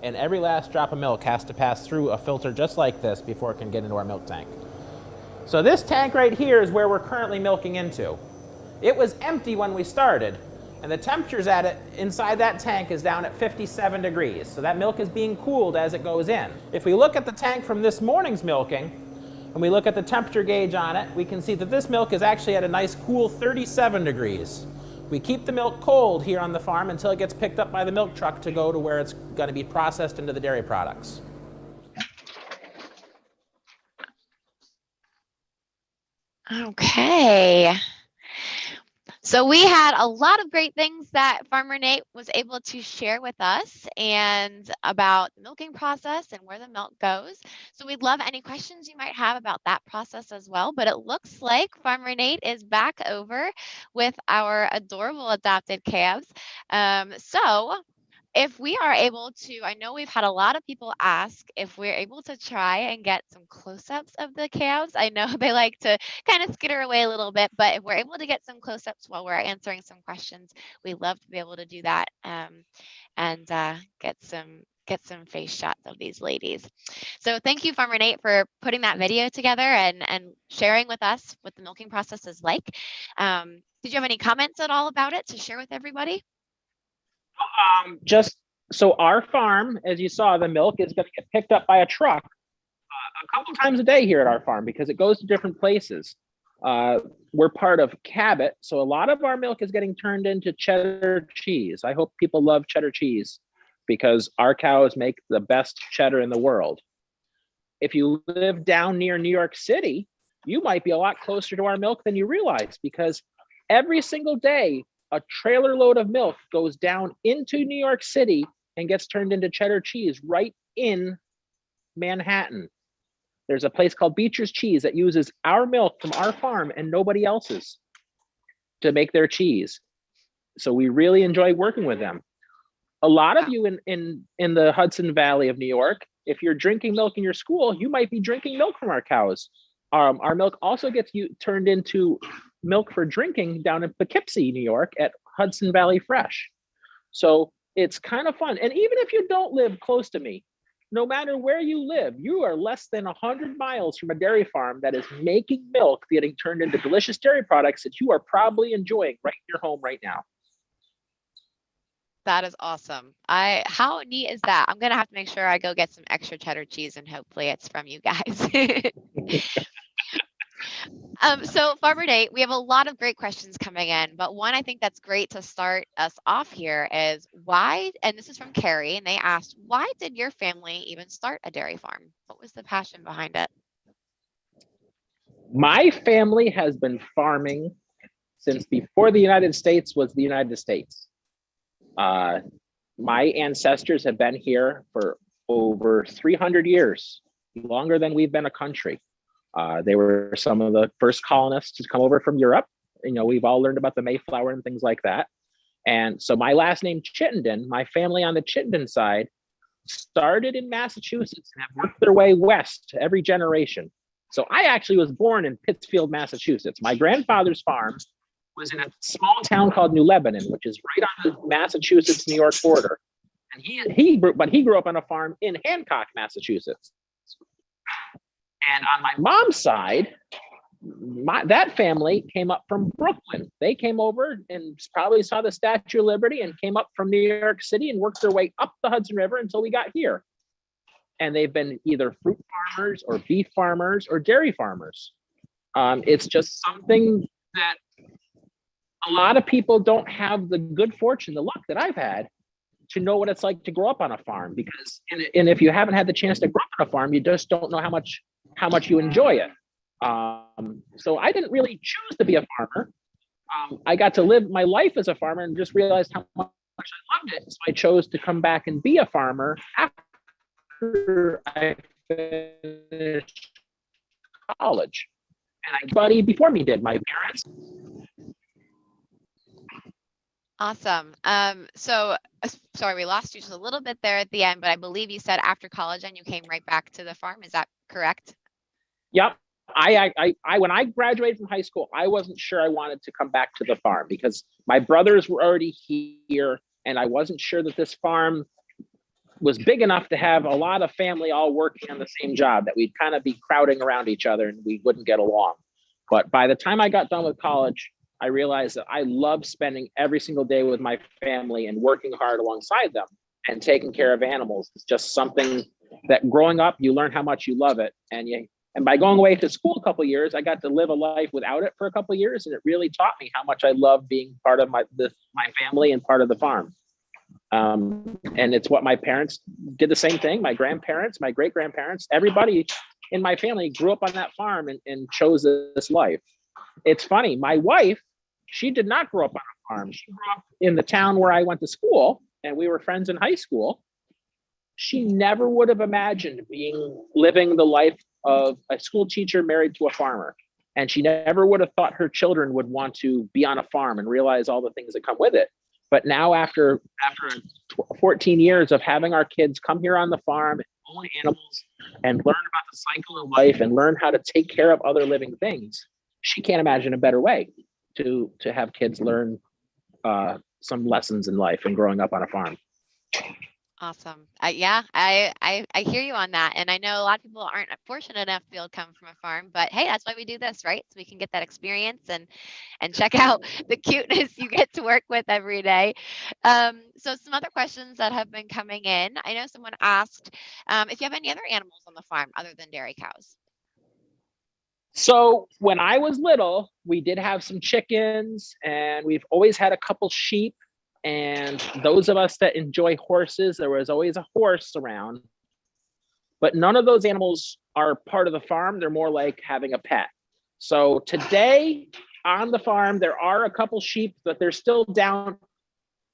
And every last drop of milk has to pass through a filter just like this before it can get into our milk tank. So this tank right here is where we're currently milking into. It was empty when we started, and the temperatures at it inside that tank is down at 57 degrees. So that milk is being cooled as it goes in. If we look at the tank from this morning's milking, and we look at the temperature gauge on it, we can see that this milk is actually at a nice cool 37 degrees. We keep the milk cold here on the farm until it gets picked up by the milk truck to go to where it's going to be processed into the dairy products. Okay. So we had a lot of great things that Farmer Nate was able to share with us and about the milking process and where the milk goes. So we'd love any questions you might have about that process as well. But it looks like Farmer Nate is back over with our adorable adopted calves. So if we are able to, I know we've had a lot of people ask if we're able to try and get some close-ups of the calves. I know they like to kind of skitter away a little bit, but if we're able to get some close-ups while we're answering some questions, we love to be able to do that and get some face shots of these ladies. So thank you, Farmer Nate, for putting that video together and sharing with us what the milking process is like. Did you have any comments at all about it to share with everybody? Just so our farm, as you saw, the milk is going to get picked up by a truck a couple times a day here at our farm because it goes to different places. We're part of Cabot, so a lot of our milk is getting turned into cheddar cheese. I hope people love cheddar cheese because our cows make the best cheddar in the world. If you live down near New York City, you might be a lot closer to our milk than you realize because every single day, a trailer load of milk goes down into New York City and gets turned into cheddar cheese right in Manhattan. There's a place called Beecher's Cheese that uses our milk from our farm and nobody else's to make their cheese. So we really enjoy working with them. A lot of you in the Hudson Valley of New York, if you're drinking milk in your school, you might be drinking milk from our cows. Our milk also gets turned into milk for drinking down in Poughkeepsie, New York at Hudson Valley Fresh. So it's kind of fun. And even if you don't live close to me, no matter where you live, you are less than 100 miles from a dairy farm that is making milk getting turned into delicious dairy products that you are probably enjoying right in your home right now. That is awesome. How neat is that? I'm gonna have to make sure I go get some extra cheddar cheese, and hopefully it's from you guys. So Farmer Day, we have a lot of great questions coming in, but one I think that's great to start us off here is why, and this is from Carrie, and they asked, why did your family even start a dairy farm? What was the passion behind it? My family has been farming since before the United States was the United States. My ancestors have been here for over 300 years, longer than we've been a country. They were some of the first colonists to come over from Europe. You know, we've all learned about the Mayflower and things like that. And so my last name, Chittenden, my family on the Chittenden side started in Massachusetts and have worked their way west every generation. So I actually was born in Pittsfield, Massachusetts. My grandfather's farm was in a small town called New Lebanon, which is right on the Massachusetts-New York border. And he grew up on a farm in Hancock, Massachusetts. And on my mom's side, that family came up from Brooklyn. They came over and probably saw the Statue of Liberty and came up from New York City and worked their way up the Hudson River until we got here. And they've been either fruit farmers or beef farmers or dairy farmers. It's just something that a lot of people don't have the good fortune, the luck that I've had to know what it's like to grow up on a farm, because and if you haven't had the chance to grow up on a farm, you just don't know how much you enjoy it. So I didn't really choose to be a farmer. I got to live my life as a farmer and just realized how much I loved it. So I chose to come back and be a farmer after I finished college. And everybody before me did, my parents. Awesome. So sorry, we lost you just a little bit there at the end, but I believe you said after college and you came right back to the farm. Is that correct? Yep. I when I graduated from high school, I wasn't sure I wanted to come back to the farm because my brothers were already here and I wasn't sure that this farm was big enough to have a lot of family all working on the same job, that we'd kind of be crowding around each other and we wouldn't get along. But by the time I got done with college, I realized that I love spending every single day with my family and working hard alongside them and taking care of animals. It's just something that growing up, you learn how much you love it. And by going away to school a couple of years, I got to live a life without it for a couple of years. And it really taught me how much I love being part of my family and part of the farm. And it's what my parents did the same thing. My grandparents, my great grandparents, everybody in my family grew up on that farm and chose this life. It's funny. My wife, she did not grow up on a farm. She grew up in the town where I went to school and we were friends in high school. She never would have imagined living the life of a school teacher married to a farmer. And she never would have thought her children would want to be on a farm and realize all the things that come with it. But now after 14 years of having our kids come here on the farm and own animals and learn about the cycle of life and learn how to take care of other living things, she can't imagine a better way to have kids learn some lessons in life and growing up on a farm. Awesome. Yeah, I hear you on that. And I know a lot of people aren't fortunate enough to be able to come from a farm, but hey, that's why we do this, right? So we can get that experience and check out the cuteness you get to work with every day. So some other questions that have been coming in. I know someone asked if you have any other animals on the farm other than dairy cows. So when I was little, we did have some chickens and we've always had a couple sheep. And those of us that enjoy horses, there was always a horse around. But none of those animals are part of the farm. They're more like having a pet. So today on the farm, there are a couple sheep, but they're still down.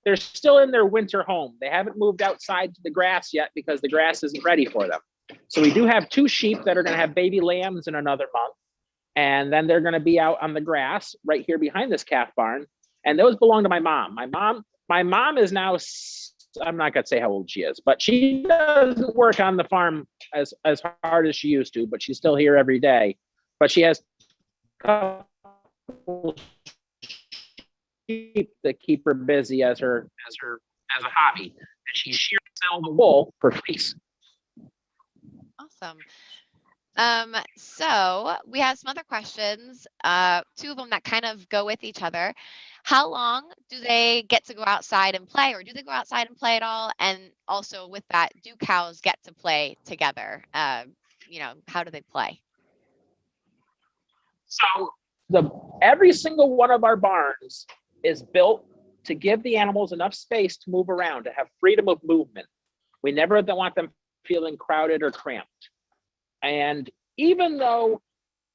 They're still in their winter home. They haven't moved outside to the grass yet because the grass isn't ready for them. So we do have 2 sheep that are going to have baby lambs in another month. And then they're going to be out on the grass right here behind this calf barn. And those belong to my mom. My mom is now, I'm not going to say how old she is, but she doesn't work on the farm as hard as she used to, but she's still here every day. But she has a couple sheep that keep her busy as a hobby. And she shears sell the wool for fleece. Awesome. So we have some other questions, 2 of them that kind of go with each other. How long do they get to go outside and play, or do they go outside and play at all? And also with that, do cows get to play together? How do they play? So every single one of our barns is built to give the animals enough space to move around, to have freedom of movement. We never want them feeling crowded or cramped. And even though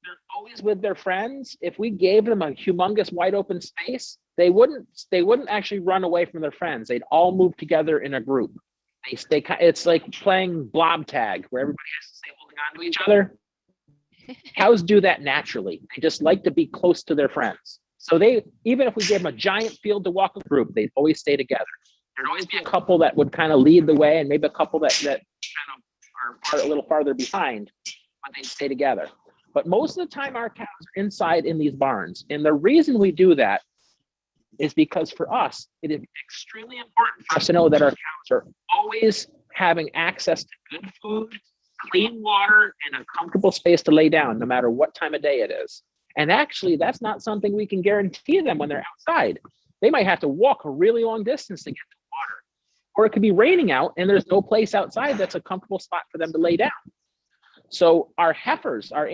they're always with their friends, if we gave them a humongous wide open space, they wouldn't actually run away from their friends. They'd all move together in a group. It's like playing blob tag, where everybody has to stay holding on to each other. Cows do that naturally. They just like to be close to their friends. So even if we gave them a giant field to walk a group, they'd always stay together. There'd always be a couple that would kind of lead the way, and maybe a couple that kind of are a little farther behind, but they'd stay together. But most of the time our cows are inside in these barns. And the reason we do that is because for us, it is extremely important for us to know that our cows are always having access to good food, clean water, and a comfortable space to lay down, no matter what time of day it is. And actually, that's not something we can guarantee them when they're outside. They might have to walk a really long distance to get to water. Or it could be raining out and there's no place outside that's a comfortable spot for them to lay down. So our heifers, our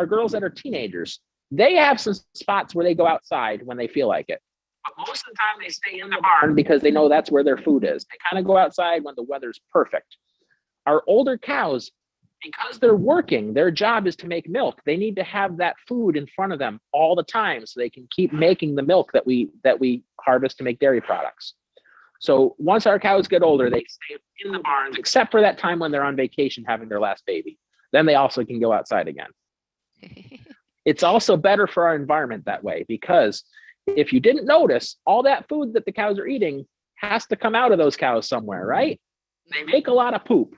girls that are teenagers, they have some spots where they go outside when they feel like it. But most of the time they stay in the barn because they know that's where their food is. They kind of go outside when the weather's perfect. Our older cows, because they're working, their job is to make milk. They need to have that food in front of them all the time so they can keep making the milk that we harvest to make dairy products. So once our cows get older, they stay in the barns, except for that time when they're on vacation having their last baby. Then they also can go outside again. It's also better for our environment that way, because if you didn't notice, all that food that the cows are eating has to come out of those cows somewhere, right? They make a lot of poop.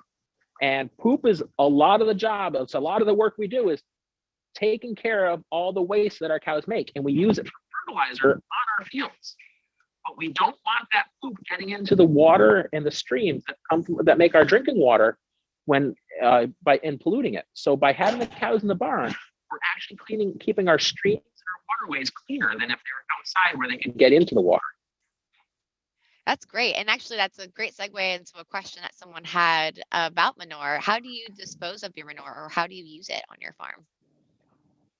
And poop is a lot of the job. It's a lot of the work we do is taking care of all the waste that our cows make. And we use it for fertilizer on our fields. But we don't want that poop getting into the water and the streams that make our drinking water by polluting it. So by having the cows in the barn, we're actually keeping our streams and our waterways cleaner than if they were outside where they could get into the water. That's great. And actually, that's a great segue into a question that someone had about manure. How do you dispose of your manure, or how do you use it on your farm?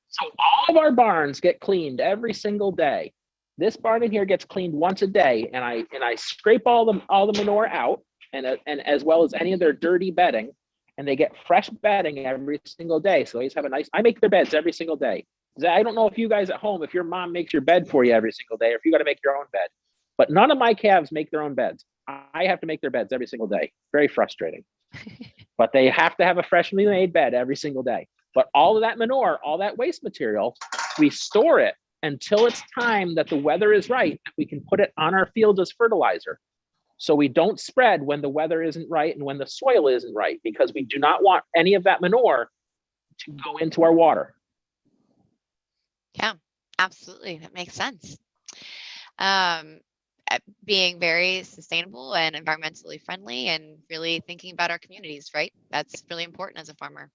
So all of our barns get cleaned every single day. This barn in here gets cleaned once a day, and I scrape all the manure out, and as well as any of their dirty bedding, and they get fresh bedding every single day. So they always have I make their beds every single day. I don't know if you guys at home, if your mom makes your bed for you every single day, or if you got to make your own bed. But none of my calves make their own beds. I have to make their beds every single day. Very frustrating. But they have to have a freshly made bed every single day. But all of that manure, all that waste material, we store it until it's time that the weather is right, that we can put it on our fields as fertilizer. So we don't spread when the weather isn't right and when the soil isn't right, because we do not want any of that manure to go into our water. Yeah, absolutely. That makes sense. Being very sustainable and environmentally friendly and really thinking about our communities, right? That's really important as a farmer.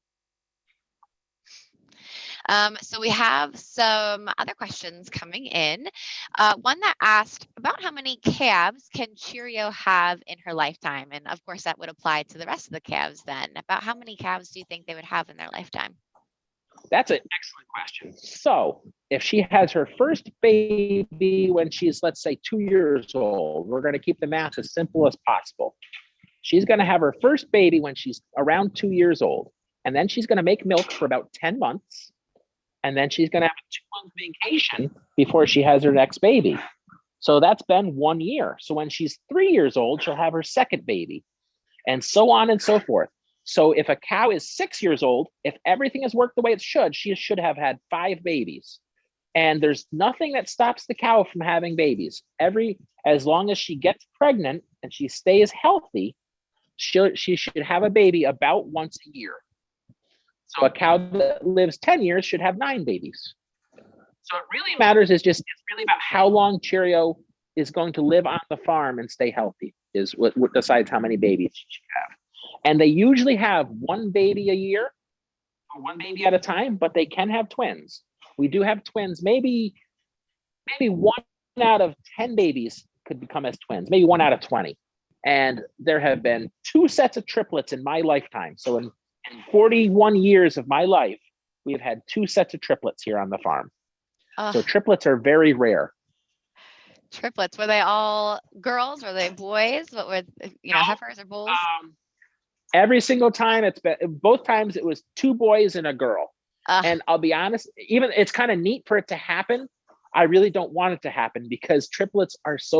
So we have some other questions coming in. One that asked about how many calves can Cheerio have in her lifetime? And of course, that would apply to the rest of the calves then. About how many calves do you think they would have in their lifetime? That's an excellent question. So if she has her first baby when she's, let's say, 2 years old, we're going to keep the math as simple as possible. She's going to have her first baby when she's around 2 years old. And then she's going to make milk for about 10 months. And then she's going to have a 2-month vacation before she has her next baby. So that's been 1 year. So when she's 3 years old, she'll have her second baby, and so on and so forth. So if a cow is 6 years old, if everything has worked the way it should, she should have had 5 babies. And there's nothing that stops the cow from having babies. As long as she gets pregnant and she stays healthy, she should have a baby about once a year. So a cow that lives 10 years should have 9 babies. So it really matters it's really about how long Cheerio is going to live on the farm and stay healthy is what decides how many babies she should have. And they usually have 1 baby a year, or 1 baby at a time, but they can have twins. We do have twins. Maybe 1 out of 10 babies could become as twins, maybe 1 out of 20. And there have been 2 sets of triplets in my lifetime. So in 41 years of my life, we've had 2 sets of triplets here on the farm. So triplets are very rare. Triplets, were they all girls? Were they boys? What were, heifers or bulls? Every single time both times it was 2 boys and a girl. And I'll be honest, even it's kind of neat for it to happen. I really don't want it to happen because triplets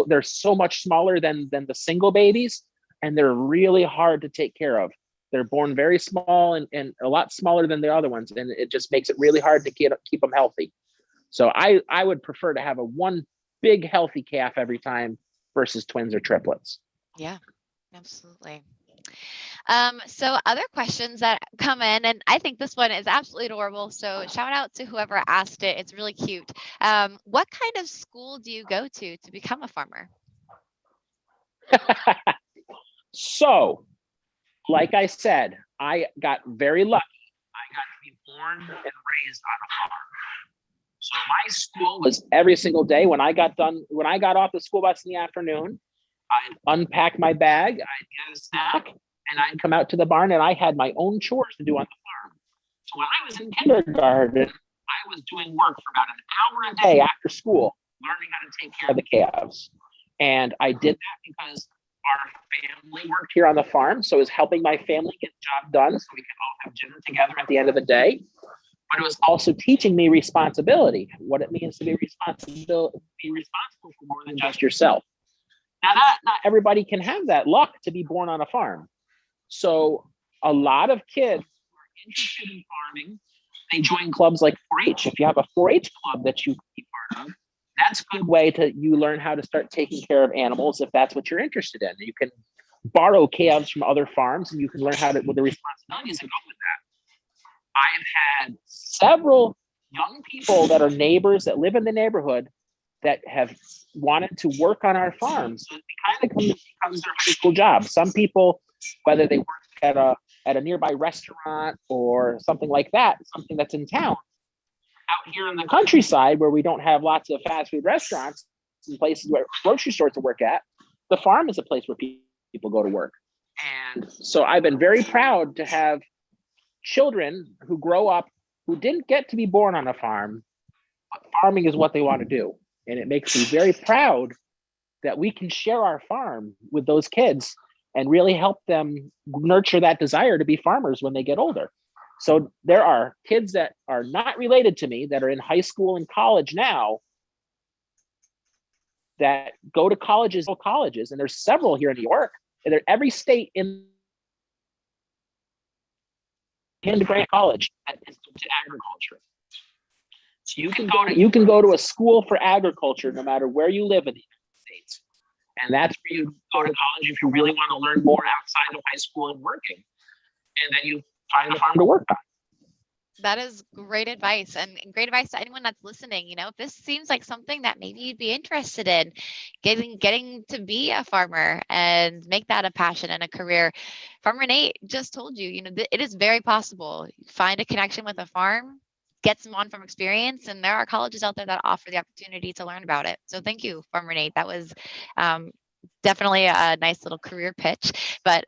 they're so much smaller than the single babies, and they're really hard to take care of. They're born very small and a lot smaller than the other ones, and it just makes it really hard to keep them healthy. So I would prefer to have a 1 big healthy calf every time versus twins or triplets. Yeah, absolutely. So other questions that come in, and I think this one is absolutely adorable. So shout out to whoever asked it. It's really cute. What kind of school do you go to become a farmer? So, like I said, I got very lucky. I got to be born and raised on a farm. So my school was every single day. When I got off the school bus in the afternoon, I'd unpack my bag, I'd get a snack, and I'd come out to the barn, and I had my own chores to do on the farm. So when I was in kindergarten, I was doing work for about an hour a day after school, learning how to take care of the calves. And I did that because our family worked here on the farm, so it was helping my family get the job done so we could all have dinner together at the end of the day. But it was also teaching me responsibility, what it means to be responsible for more than just yourself. Now, not everybody can have that luck to be born on a farm. So a lot of kids who are interested in farming, they join clubs like 4-H. If you have a 4-H club that you can be part of, that's a good way you learn how to start taking care of animals if that's what you're interested in. You can borrow calves from other farms and you can learn what the responsibilities that go with that. I've had several young people that are neighbors that live in the neighborhood that have wanted to work on our farms. So it kind of becomes their high school job. Some people, whether they work at a nearby restaurant or something like that, something that's in town, out here in the countryside where we don't have lots of fast food restaurants and places where grocery stores to work at, the farm is a place where people go to work. And so I've been very proud to have children who grow up who didn't get to be born on a farm, but farming is what they want to do. And it makes me very proud that we can share our farm with those kids and really help them nurture that desire to be farmers when they get older. So there are kids that are not related to me that are in high school and college now that go to colleges, and there's several here in New York. And every state in grant college that is to agriculture. So you can go to a school for agriculture no matter where you live in the United States. And that's where you go to college if you really want to learn more outside of high school and working. And then you find a farm to work on. That is great advice, and great advice to anyone that's listening. If this seems like something that maybe you'd be interested in, getting to be a farmer and make that a passion and a career. Farmer Nate just told you, it is very possible. Find a connection with a farm, get some on-farm experience, and there are colleges out there that offer the opportunity to learn about it. So thank you, Farmer Nate. That was definitely a nice little career pitch, but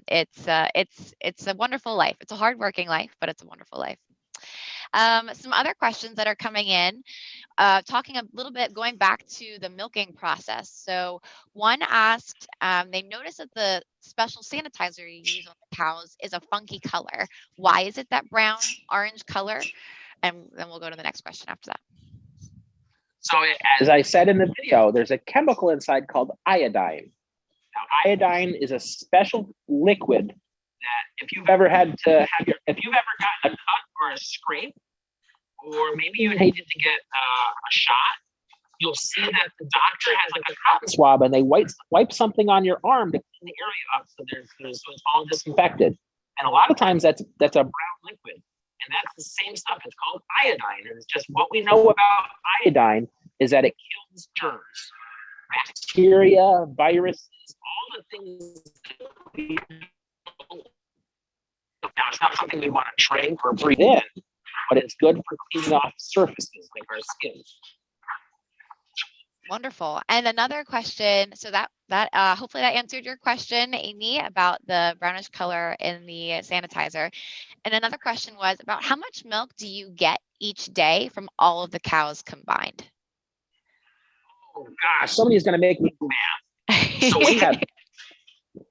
it's a wonderful life. It's a hardworking life, but it's a wonderful life. Some other questions that are coming in, talking a little bit, going back to the milking process. So one asked, they noticed that the special sanitizer you use on the cows is a funky color. Why is it that brown, orange color? And then we'll go to the next question after that. So as I said in the video, there's a chemical inside called iodine. Now, iodine is a special liquid that if you've ever had to have if you've ever gotten a cut or a scrape, or maybe you needed to get a shot, you'll see that the doctor has like a cotton swab and they wipe something on your arm to clean the area up so so it's all disinfected. And a lot of times that's a brown liquid. And that's the same stuff. It's called iodine. And it's just what we know about iodine is that it kills germs, bacteria, viruses, all the things that we know. Now, it's not something we want to drink or breathe in, but it's good for cleaning off surfaces like our skin. Wonderful. And another question, so that hopefully that answered your question, Amy, about the brownish color in the sanitizer. And another question was about how much milk do you get each day from all of the cows combined? Oh gosh, somebody's going to make me do math. So we have, all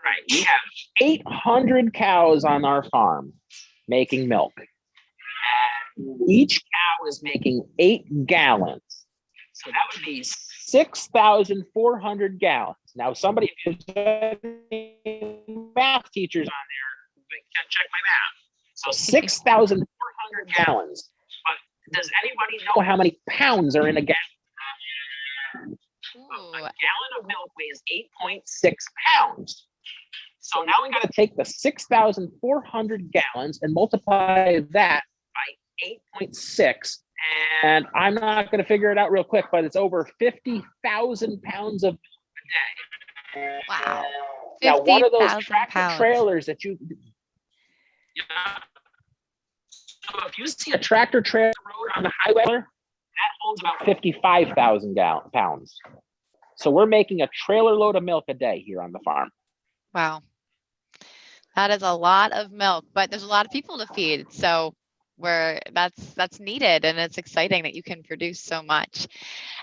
right, we have 800 cows on our farm making milk. And each cow is making 8 gallons. So that would be 6,400 gallons. Now, somebody, if there's any math teachers on there, can check my math. So 6,400 gallons. But does anybody know how many pounds are in a gallon? A gallon of milk weighs 8.6 pounds. So now we got to take the 6,400 gallons and multiply that by 8.6. And I'm not going to figure it out real quick, but it's over 50,000 pounds of milk a day. Wow. Now, one of those tractor pounds. trailers that you, so if you see a tractor trailer road on the highway, that holds about 55,000 pounds. So we're making a trailer load of milk a day here on the farm. Wow. That is a lot of milk, but there's a lot of people to feed. So that's needed, and it's exciting that you can produce so much.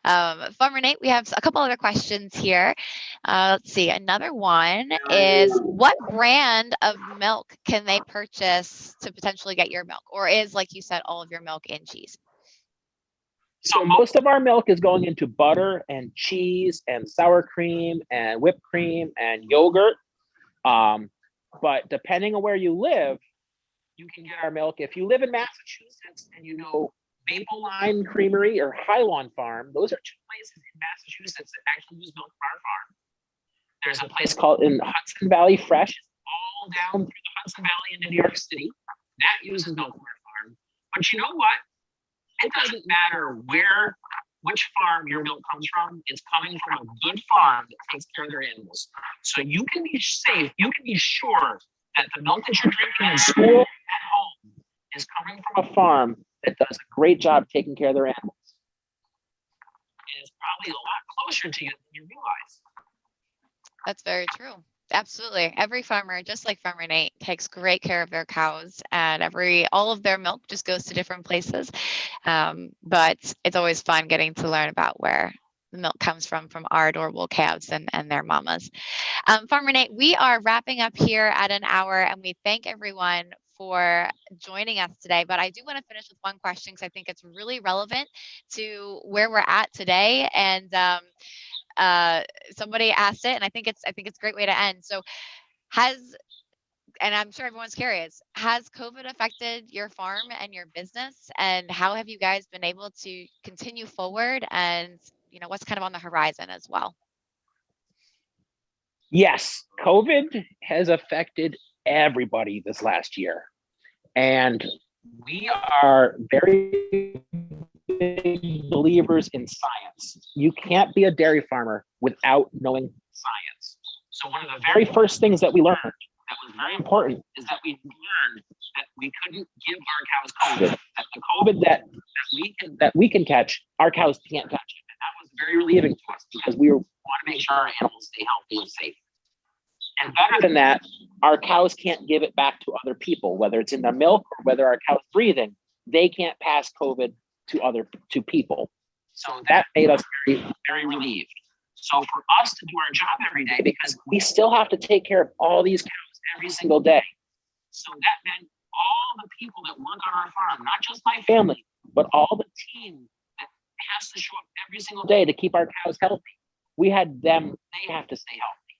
Farmer Nate, we have a couple other questions here. Let's see. Another one is, what brand of milk can they purchase to potentially get your milk, or is, like you said, all of your milk in cheese? So most of our milk is going into butter and cheese and sour cream and whipped cream and yogurt. But depending on where you live, you can get our milk. If you live in Massachusetts and you know Maple Line Creamery or Highland Farm, those are 2 places in Massachusetts that actually use milk from our farm. There's a place called in Hudson Valley Fresh, all down through the Hudson Valley into New York City, that uses milk from our farm. But you know what? It doesn't matter which farm your milk comes from. It's coming from a good farm that takes care of their animals. So you can be safe. You can be sure that the milk that you're drinking in school, at home, is coming from a farm that does a great job taking care of their animals. And it's probably a lot closer to you than you realize. That's very true. Absolutely. Every farmer, just like Farmer Nate, takes great care of their cows, and all of their milk just goes to different places. But it's always fun getting to learn about where the milk comes from our adorable calves and their mamas. Farmer Nate, we are wrapping up here at an hour, and we thank everyone for joining us today. But I do want to finish with one question, because I think it's really relevant to where we're at today. And somebody asked it, and I think it's a great way to end. So and I'm sure everyone's curious, has COVID affected your farm and your business, and how have you guys been able to continue forward, and what's kind of on the horizon as well? Yes, COVID has affected everybody this last year, and we are very big believers in science. You can't be a dairy farmer without knowing science. So one of the very first things that we learned that was very important is that we learned that we couldn't give our cows COVID. That the COVID that we can catch, our cows can't catch it. And that was very relieving to us, because we want to make sure our animals stay healthy and safe. And better than that, our cows can't give it back to other people, whether it's in the milk or whether our cows breathing. They can't pass COVID to people. So that made us very, very relieved. So for us to do our job every day, because we still have to take care of all these cows every single day. So that meant all the people that work on our farm, not just my family, but all the team that has to show up every single day to keep our cows healthy. They have to stay healthy.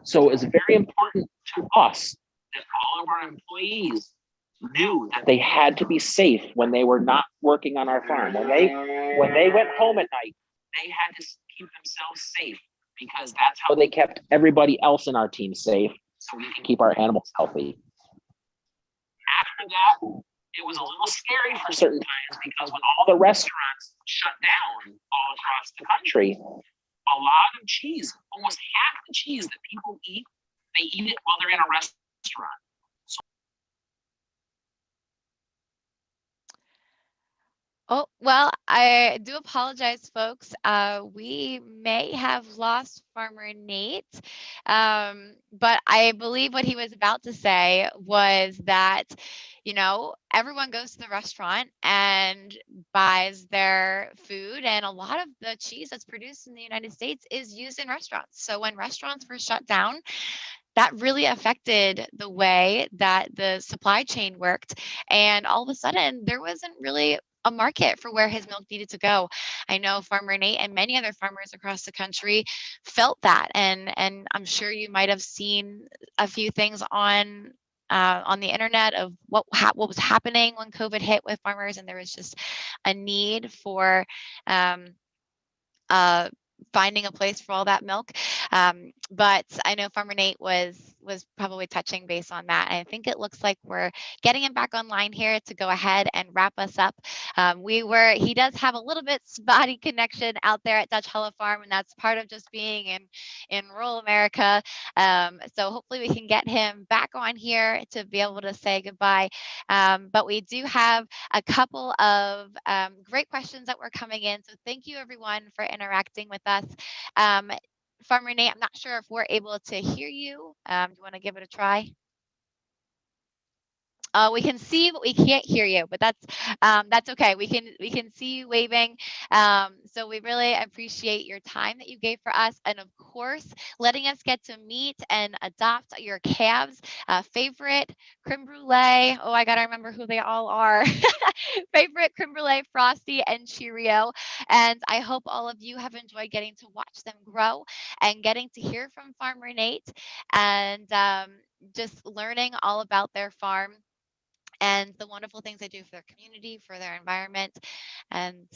So it's very important to us that all of our employees knew that they had to be safe when they were not working on our farm. When they went home at night, they had to keep themselves safe because that's how they kept everybody else in our team safe so we can keep our animals healthy. After that, it was a little scary for certain times because when all the restaurants shut down all across the country, a lot of cheese, almost half the cheese that people eat, they eat it while they're in a restaurant. Oh, well, I do apologize, folks. We may have lost Farmer Nate, but I believe what he was about to say was that, everyone goes to the restaurant and buys their food, and a lot of the cheese that's produced in the United States is used in restaurants. So when restaurants were shut down, that really affected the way that the supply chain worked. And all of a sudden, there wasn't really a market for where his milk needed to go. I know Farmer Nate and many other farmers across the country felt that, and I'm sure you might have seen a few things on the internet of what was happening when COVID hit with farmers, and there was just a need for um, finding a place for all that milk. But I know Farmer Nate was probably touching base on that. And I think it looks like we're getting him back online here to go ahead and wrap us up. He does have a little bit spotty connection out there at Dutch Hollow Farm, and that's part of just being in rural America. So hopefully we can get him back on here to be able to say goodbye. But we do have a couple of great questions that were coming in. So thank you everyone for interacting with us. Farmer Nate, I'm not sure if we're able to hear you. Do you want to give it a try? We can see, but we can't hear you. But that's okay. We can see you waving. So we really appreciate your time that you gave for us, and of course, letting us get to meet and adopt your calves. Favorite Cremebrulee. Oh, I gotta remember who they all are. Favorite Cremebrulee, Frostee, and Cheerio. And I hope all of you have enjoyed getting to watch them grow and getting to hear from Farmer Nate and just learning all about their farm and the wonderful things they do for their community, for their environment, and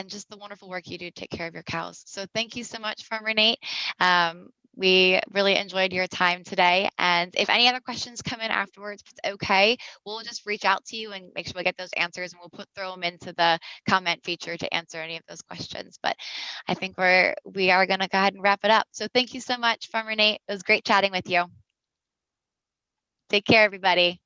just the wonderful work you do to take care of your cows. So thank you so much, Farmer Nate. We really enjoyed your time today. And if any other questions come in afterwards, if it's okay, we'll just reach out to you and make sure we get those answers, and we'll throw them into the comment feature to answer any of those questions. But I think we are going to go ahead and wrap it up. So thank you so much, Farmer Nate. It was great chatting with you. Take care, everybody.